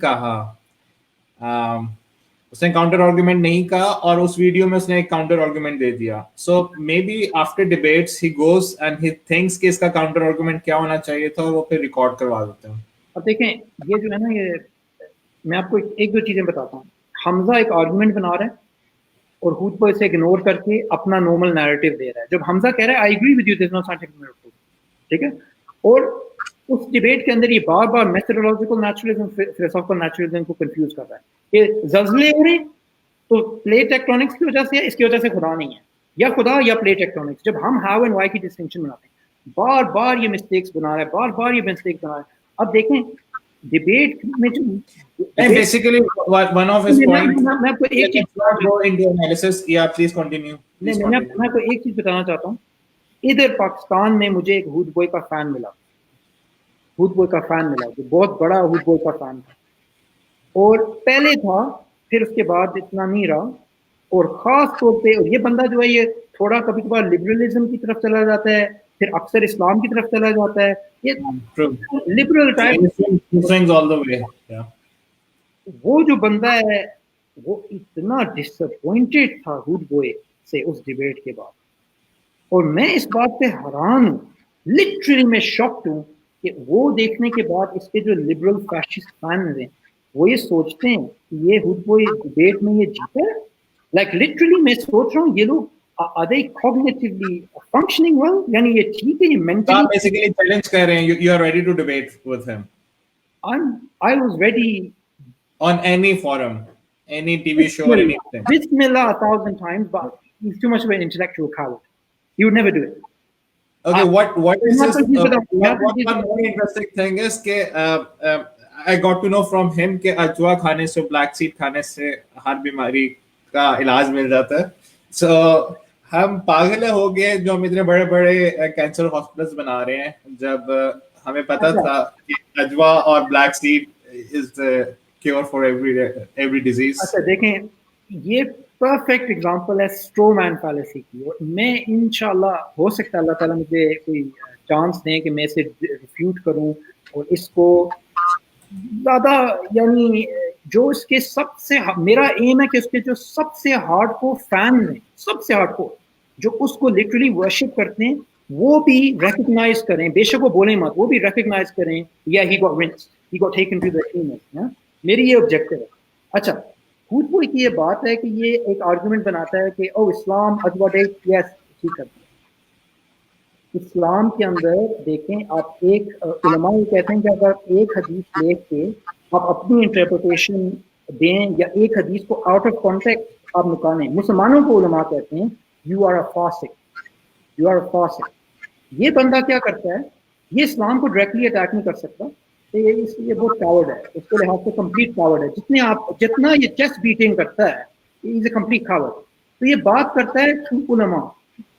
कहा. और उस वीडियो में उसने एक काउंटर आर्गुमेंट दे दिया. So maybe after debates he goes and he thinks कि इसका काउंटर आर्गुमेंट क्या होना चाहिए था, और वो फिर रिकॉर्ड करवा देते हैं. अब देखें, ये जो है ना, ये मैं आपको एक दो चीजें बताता हूँ. हमजा एक आर्गुमेंट बना रहा है और हुडबॉय से इग्नोर करके अपना नॉर्मल नैरेटिव दे रहा है. जब हमजा कह रहा है I agree with you, there is no scientific miracle, ठीक है, और उस डिबेट के अंदर ये बार बार मेथोडोलॉजिकल नेचुरलिज्म, फिलोसॉफिकल नेचुरलिज्म को कंफ्यूज कर रहा है. ये जल्जले हो रहे तो प्लेट टेक्टोनिक्स की वजह से है, इसकी वजह से खुदा नहीं है, या खुदा या प्लेट टेक्टोनिक्स. जब हम हाउ एंड व्हाई की डिस्टिंक्शन बनाते हैं, बार बार ये मिस्टेक्स बना रहा है, बार बार ये मिस्टेक्स बना रहा है. अब देखें डिबेट में जो basically one of his point, मैं आपको एक चीज एनालिसिस, या प्लीज कंटिन्यू. मैं आपको एक चीज बताना चाहता हूँ. इधर पाकिस्तान में मुझे एक हुडबॉय का फैन मिला, जो बहुत बड़ा हुडबॉय का फैन था, और पहले था, फिर उसके बाद इतना नहीं रहा. और खास तौर पे ये बंदा जो है, ये थोड़ा कभी कभार लिबरलिज्म की तरफ चला जाता है, फिर अक्सर इस्लाम की तरफ चला जाता है. ये liberal type all the way. वो जो बंदा है वो इतना डिसअपॉइंटेड था हुडबॉय से उस डिबेट के बाद, और मैं इस बात पे हैरान हूँ, लिटरली मैं शॉक्ड हूँ कि वो देखने के बाद इसके जो लिबरल फैशिस्ट फैंस हैं वो ये सोचते हैं कि ये हुडबॉय डिबेट में ये जीता है. लाइक लिटरली मैं सोच रहा हूँ ये लोग are they cognitively functioning well? यानी ये ठीक है, ये mentally. आप basically challenge कर रहे हैं, you are ready to debate with him. I was ready on any forum, any TV show or anything. Bismillah 1,000 times, but he's too much of an intellectual coward. He would never do it. Okay, what is this? One more interesting thing is कि I got to know from him कि अजवा खाने से, black seed खाने से हर बीमारी का इलाज मिल जाता है. So हम पागल हो गए जो हम इतने बड़े बड़े कैंसर हॉस्पिटल्स बना रहे हैं, जब हमें पता था कि अजवा और black seed is the cure for every disease. अच्छा देखें, ये परफेक्ट एग्जांपल है स्ट्रोमैन फैलेसी की, और मैं इंशाल्लाह हो सकता है अल्लाह ताला मुझे कोई चांस दें कि मैं इसे रिफ्यूट करूं और इसको ज़्यादा, यानी जो इसके सबसे, मेरा एम है कि उसके जो सबसे हार्डकोर फैन हैं, सबसे हार्डकोर जो उसको लिटरली वर्शिप करते हैं, वो भी रिकग्नाइज करें, बेशक वो बोले मत, वो भी रिकग्नाइज करें, या he got wrenched, he got taken to the email. मेरी ये ऑब्जेक्टिव है. अच्छा, हुडबॉय की ये बात है कि ये एक आर्गुमेंट बनाता है कि ओ इस्लाम एडवोकेट, यस ठीक है, इस्लाम के अंदर देखें आप, एक उलमा ये कहते हैं कि अगर एक हदीस लेख के आप अपनी इंटरप्रिटेशन दें या एक हदीस को आउट ऑफ कॉन्टेक्स्ट आप निकालें, मुसलमानों को उलमा कहते हैं यू आर अ फासिक, यू आर अ फासिक. ये बंदा क्या करता है, ये इस्लाम को डायरेक्टली अटैक नहीं कर सकता, तो ये बहुत कावर्ड है, उसके लिहाज से कंप्लीट कावर्ड है. जितना ये चेस्ट बीटिंग करता है, इज अ कंप्लीट कावर्ड. तो ये बात करता है थ्रू उलमा.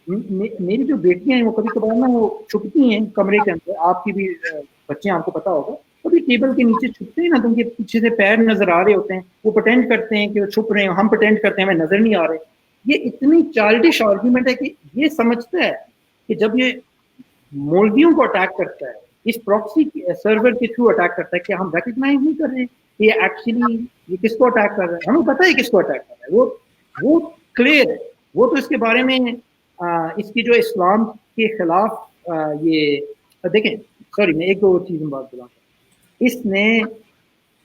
मेरी जो बेटियां हैं वो कभी कभार ना वो छुपती हैं कमरे के अंदर, आपकी भी बच्चे आपको पता होगा, कभी टेबल के नीचे छुपते हैं ना, तो उनके पीछे से पैर नजर आ रहे होते हैं, वो प्रटेंड करते हैं कि वो छुप रहे हैं, हम प्रटेंड करते हैं हमें नजर नहीं आ रहे. ये इतनी चाइल्डिश आर्ग्यूमेंट है कि ये समझता है कि जब ये मौलवियों को अटैक करता है, इस प्रॉक्सी सर्वर के थ्रू अटैक करता है, कि हम रिकग्नाइज नहीं कर रहे कि ये एक्चुअली ये किसको अटैक कर रहा है, हमें पता है किसको अटैक कर रहा है, वो क्लियर है. वो तो इसके बारे में इसकी जो इस्लाम के खिलाफ ये देखें, सॉरी मैं एक दो चीज़ बात बोला, इसने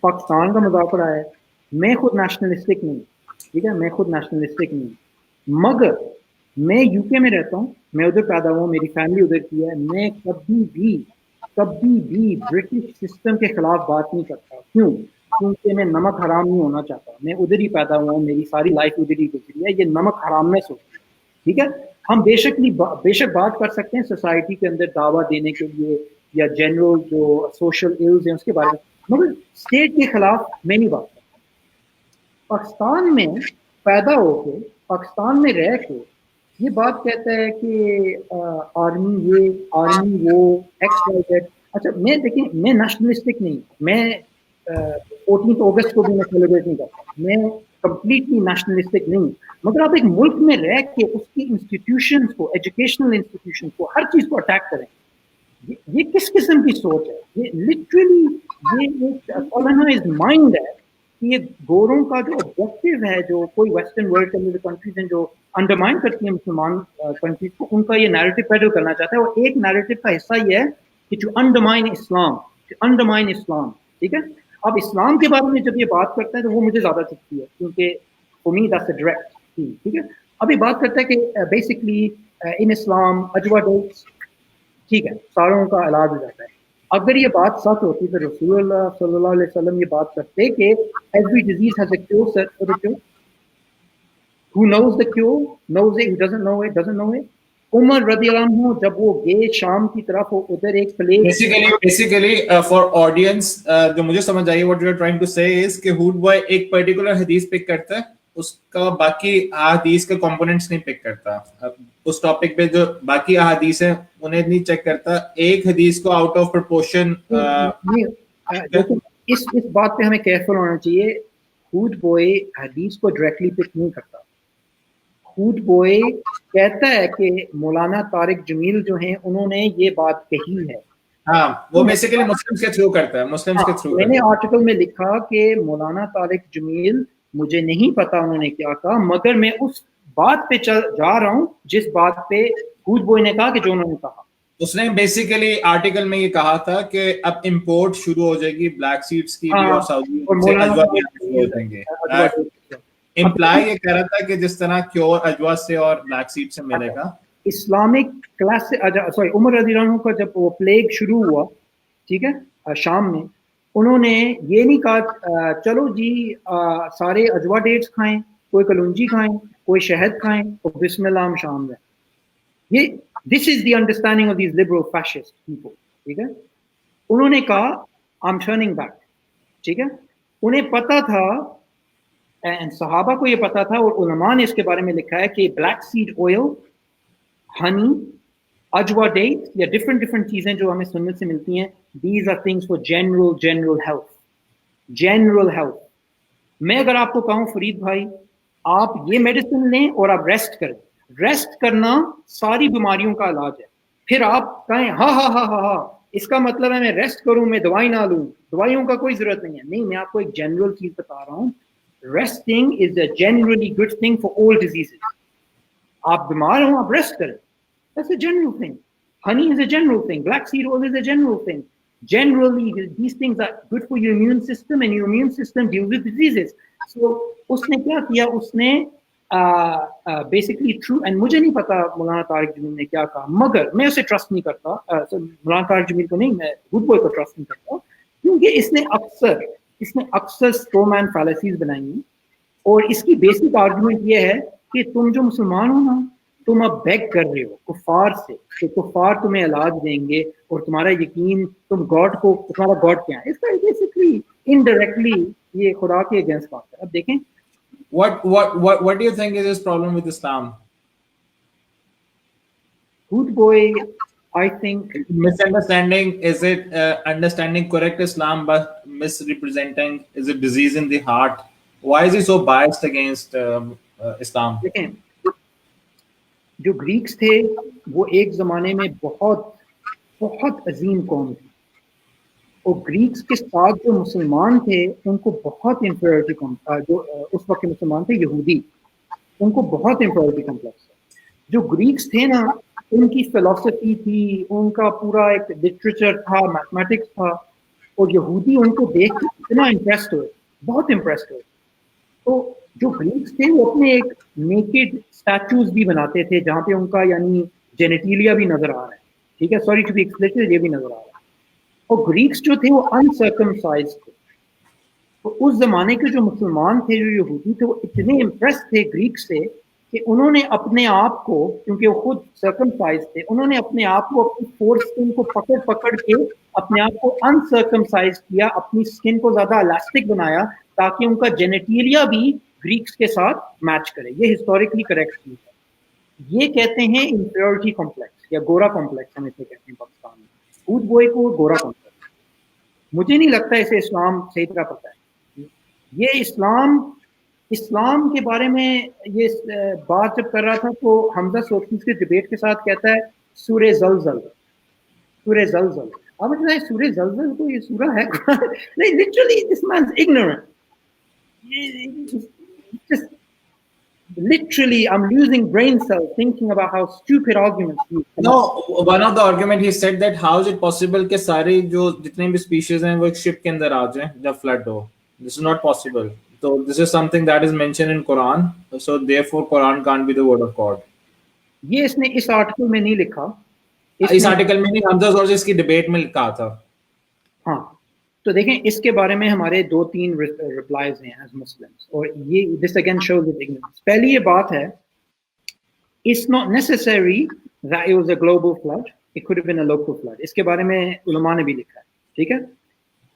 पाकिस्तान का मजाक उड़ाया है. मैं खुद नेशनलिस्टिक नहीं, ठीक है, मैं खुद नेशनलिस्टिक नहीं, मगर मैं यूके में रहता हूँ, मैं उधर पैदा हुआ, मेरी फैमिली उधर की है, मैं कभी भी ब्रिटिश सिस्टम के खिलाफ बात नहीं करता. क्यों? क्योंकि मैं नमक हराम नहीं होना चाहता. मैं उधर ही पैदा हुआ हूँ, मेरी सारी लाइफ उधर ही गुजरी है, ये नमक हराम में सोचता है. ठीक है, हम बेशक बात कर सकते हैं सोसाइटी के अंदर दावा देने के लिए या जनरल जो सोशल इल्स हैं उसके बारे में, मगर स्टेट के खिलाफ मैं नहीं बात करता. पाकिस्तान में पैदा होके, पाकिस्तान में रह के ये बात कहता है कि आर्मी ये, आर्मी वो, एक्स वाई जेड. अच्छा मैं देखिए, मैं नेशनलिस्टिक नहीं, मैं 14 अगस्त को भी मैं सेलिब्रेट नहीं करता, मैं कंप्लीटली नेशनलिस्टिक नहीं, मगर आप एक मुल्क में रह के उसकी इंस्टीट्यूशंस को, एजुकेशनल इंस्टीट्यूशंस को, हर चीज को अटैक करें, ये किस किस्म की सोच है? ये लिटरली ये एक कॉलोनाइज्ड माइंड है कि ये गोरों का जो ऑब्जेक्टिव है, जो कोई वेस्टर्न वर्ल्ड के अंदर कंट्रीज हैं जो अंडरमाइन करती हैं मुसलमान कंट्रीज को, उनका ये नैरेटिव पेडल करना चाहता है. और एक नैरेटिव का हिस्सा ये है कि to undermine Islam, to undermine Islam. ठीक है, अब इस्लाम के बारे में जब ये बात करता है तो वो मुझे ज्यादा चुभती है, क्योंकि for me that's a direct thing. ठीक है, अभी बात करता है कि बेसिकली इन इस्लाम अजवा डेट्स, ठीक है, सारों का इलाज हो जाता है. अगर ये बात सच होती तो रसूल सल्लल्लाहु अलैहि वसल्लम ये बात करते कि every disease has a cure, search for the cure. Who knows the cure? Knows it. Who doesn't know it? Doesn't know it. Umar रदियल्लाहु अन्हु जब वो गए शाम की तरफ, उधर एक प्लेग. बेसिकली फॉर ऑडियंस जो मुझे समझ आई, what you are trying to say is कि हुडबॉय एक पर्टिकुलर हदीस पिक करता है, उसका बाकी अहादीस के कंपोनेंट्स नहीं पिक करता. उस टॉपिक पे जो बाकी अहादीस हैं उन्हें नहीं चेक करता, एक हदीस को आउट ऑफ प्रोपोर्शन. इस बात पे हमें केयरफुल होना चाहिए. हुडबॉय हदीस को डायरेक्टली पिक नहीं करता. हुडबॉय कहता है कि मौलाना तारिक जमील जो हैं उन्होंने ये बात कही है. हाँ, वो बेसिकली मुस्लिम्स के थ्रू करता है, मुस्लिम्स के थ्रू. मैंने आर्टिकल में लिखा कि मौलाना तारिक जमील, मुझे नहीं पता उन्होंने क्या कहा, मगर मैं उस बात पे जा रहा हूँ जिस बात पे हुडबॉय ने कहा कि जो उन्होंने कहा. उसने बेसिकली आर्टिकल में ये कहा था कि अब इंपोर्ट शुरू हो जाएगी ब्लैक सीड्स की भी, और सऊदी से अजवा भी शुरू हो जाएंगे. इम्प्लाई ये कह रहा था कि जिस तरह क्योर अजवा से और ब्लैक सीड से मिलेगा. इस्लामिक क्लास से, सॉरी, उमर रज़ियल्लाहु अन्हु का जब वो प्लेग शुरू हुआ, ठीक है, शाम में, उन्होंने ये नहीं कहा चलो जी सारे अजवा डेट्स खाएं, कोई कलौंजी खाएं, कोई शहद खाएं और बिस्मिल्लाह हम शाम में. ये this is the understanding of these liberal fascist people. ठीक है, उन्होंने कहा आई एम टर्निंग बैक. ठीक है, उन्हें पता था, एंड सहाबा को ये पता था, और उलमा ने इसके बारे में लिखा है कि ब्लैक सीड ऑयल, हनी अजवा डेट या डिफरेंट चीजें जो हमें सुन्नत से मिलती हैं, these are things for general health. मैं अगर आपको कहूं फरीद भाई आप ये मेडिसिन लें और आप रेस्ट करें, रेस्ट करना सारी बीमारियों का इलाज है, फिर आप कहें हा इसका मतलब है मैं रेस्ट करूं, मैं दवाई ना लूं, दवाइयों का कोई जरूरत नहीं है। नहीं, मैं आपको एक जनरल चीज बता रहा हूं, resting is a generally good thing for all diseases. आप बीमार हो आप रेस्ट करें, that's a general thing. Honey is a general thing, black seed oil is a general thing. Generally these things are good for your immune system and your immune system deals with diseases. So उसने क्या किया, उसने basically through, and मुझे नहीं पता मौलाना तारिक जमील ने क्या कहा, मगर मैं उसे ट्रस्ट नहीं करता, मौलाना तारिक जमील को नहीं, मैं हुडबॉय को ट्रस्ट नहीं करता, क्योंकि इसने अक्सर स्ट्रोमैन फैलेसीज बनाई हैं, और इसकी बेसिक आर्गुमेंट ये है कि तुम जो मुसलमान हो ना, तुम अब बेग कर रहे हो कुफार से, तो कुफार तुम्हें इलाज देंगे और तुम्हारा यकीन, तुम गॉड को, तुम्हारा गॉड क्या है, इसका बेसिकली इनडायरेक्टली ये खुदा के अगेंस्ट बात है। अब देखें What do you think is his problem with Islam? Hoodbhoy, I think Misunderstanding, is it understanding correct Islam but misrepresenting, is it disease in the heart? Why is he so biased against Islam? देखें, जो Greeks थे वो एक जमाने में बहुत बहुत अजीम कौम थी, और ग्रीक्स के साथ जो मुसलमान थे उनको बहुत इंफीरियरिटी कॉम्प्लेक्स, जो उस वक्त के मुसलमान थे यहूदी, उनको बहुत इंफीरियरिटी कॉम्प्लेक्स है। जो ग्रीक्स थे ना, उनकी फिलॉसफी थी, उनका पूरा एक लिटरेचर था, मैथमेटिक्स था, और यहूदी उनको देख के इतना इम्प्रेस्ड हुए, बहुत इम्प्रेस्ड हुए। तो जो ग्रीक्स थे वो अपने एक नेकेड स्टैचूज भी बनाते थे जहाँ पे उनका यानी जेनेटिलिया भी नजर आ रहा है, ठीक है, सॉरी टू बी एक्सप्लिसिट, ये भी नजर आ रहा है। और ग्रीक्स जो थे वो अनसर्कमसाइज्ड थे, तो उस जमाने के जो मुसलमान थे, जो यहूदी थे, वो इतने इम्प्रेस थे ग्रीक से कि उन्होंने अपने आप को, क्योंकि वो खुद सर्कमसाइज थे, उन्होंने अपने आप को, अपनी फोर स्किन को पकड़ पकड़ के अपने आप को अनसर्कमसाइज किया, अपनी स्किन को ज्यादा इलास्टिक बनाया ताकि उनका जेनेटिलिया भी ग्रीक्स के साथ मैच करे। ये हिस्टोरिकली करेक्ट चीज है। ये कहते हैं इंफीरियरिटी कॉम्प्लेक्स या गोरा कॉम्प्लेक्स, हम इसे कहते हैं पाकिस्तान में। हुडबॉय को गोरा कॉम्प्लेक्स, मुझे नहीं लगता इसे इस्लाम सही तरह पता है। ये इस्लाम के बारे में ये बात जब कर रहा था तो हमजा सोफी के डिबेट के साथ कहता है सूरे ज़लज़ल। अब इतना सूरे ज़लज़ल को ये सूरा है नहीं, literally this man is ignorant. Just literally, I'm losing brain cells thinking about how stupid arguments he. No, one of the argument he said that how is it possible कि सारे जो जितने भी species हैं वो एक ship के अंदर आ जाएं जब flood हो? This is not possible. So this is something that is mentioned in Quran. So therefore Quran can't be the word of God. ये इसने इस आर्टिकल में नहीं लिखा। इस आर्टिकल में नहीं, हमजा और इसकी डिबेट में लिखा था। हाँ, तो देखें इसके बारे में हमारे 2-3 रिप्लाईज हैं एज मुस्लिम्स, और ये this again shows his ignorance. पहली ये बात है, it's not necessary that it was a global flood, it could have been a local flood. इसके बारे में उलमा ने भी लिखा है, ठीक है,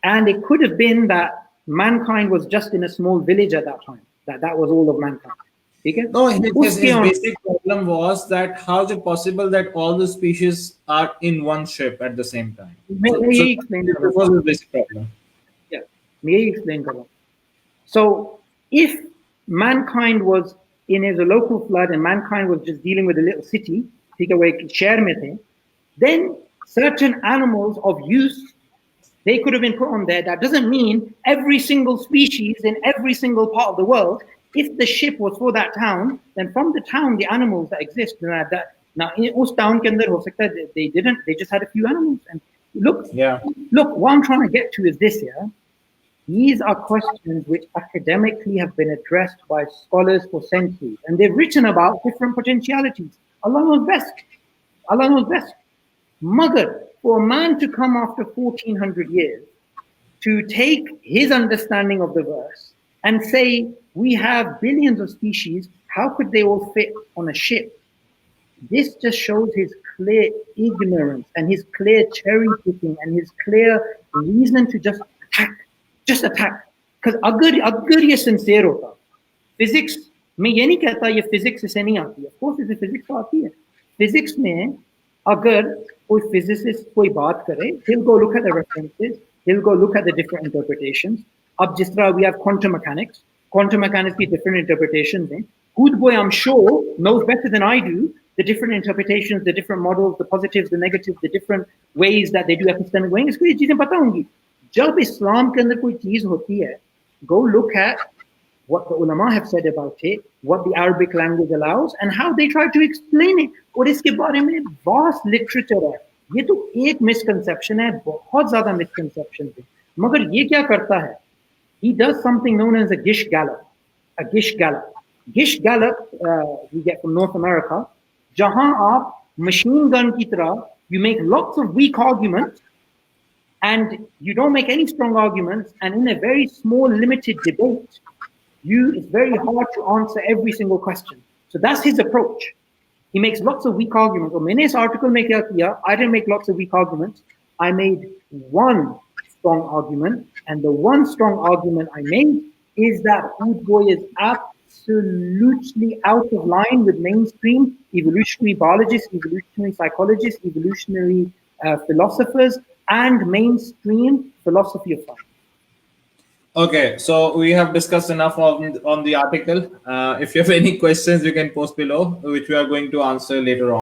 and it could have been that mankind was just in a small village at that time, that was all of mankind, ठीक है। No, his basic problem was that how is it possible that all the species are in one ship at the same time? मैं यही explain कर रहा हूँ। That was his basic problem. Yeah, मैं यही explain कर रहा हूँ। So if mankind was in as a local flood and mankind was just dealing with a little city, ठीक है, वो एक शहर में थे, then certain animals of use they could have been put on there. That doesn't mean every single species in every single part of the world. If the ship was for that town, then from the town, the animals that exist, now in us town ke andar ho sakta hai they didn't, they just had a few animals. And look, what I'm trying to get to is this here. These are questions which academically have been addressed by scholars for centuries, and they've written about different potentialities. Allah knows best. Allah knows best. Magar, for a man to come after 1400 years to take his understanding of the verse and say, we have billions of species, how could they all fit on a ship? This just shows his clear ignorance and his clear cherry picking and his clear reason to just attack. Because अगर ये sincere होता, physics, मैं ये नहीं कहता ये physics इसे नहीं आती है, of course इसे physics तो आती है। Physics में अगर कोई physicist कोई बात करे, he'll go look at the references, he'll go look at the different interpretations. अब जिस तरह we have quantum mechanics की different interpretations हैं. Hoodbhoy, I'm sure, knows better than I do the different interpretations, the different models, the positives, the negatives, the different ways that they do epistemic weighing. इसको ये चीजें पता होंगी. जब इस्लाम के अंदर कोई चीज होती है, go look at what the ulama have said about it, what the Arabic language allows, and how they try to explain it. और इसके बारे में vast literature है. ये तो एक misconception है, बहुत ज़्यादा misconception है. मगर ये क्या करता है? He does something known as a Gish Gallop. A Gish Gallop. Gish Gallop we get from North America. जहाँ आप machine gun की तरह, you make lots of weak arguments, and you don't make any strong arguments, and in a very small limited debate, it's very hard to answer every single question. So that's his approach. He makes lots of weak arguments. और मैंने इस article में क्या किया? I didn't make lots of weak arguments. I made one strong argument, and the one strong argument I made is that Hoodbhoy is absolutely out of line with mainstream evolutionary biologists, evolutionary psychologists, evolutionary philosophers, and mainstream philosophy of science. Okay, so we have discussed enough on the article. If you have any questions, you can post below, which we are going to answer later on.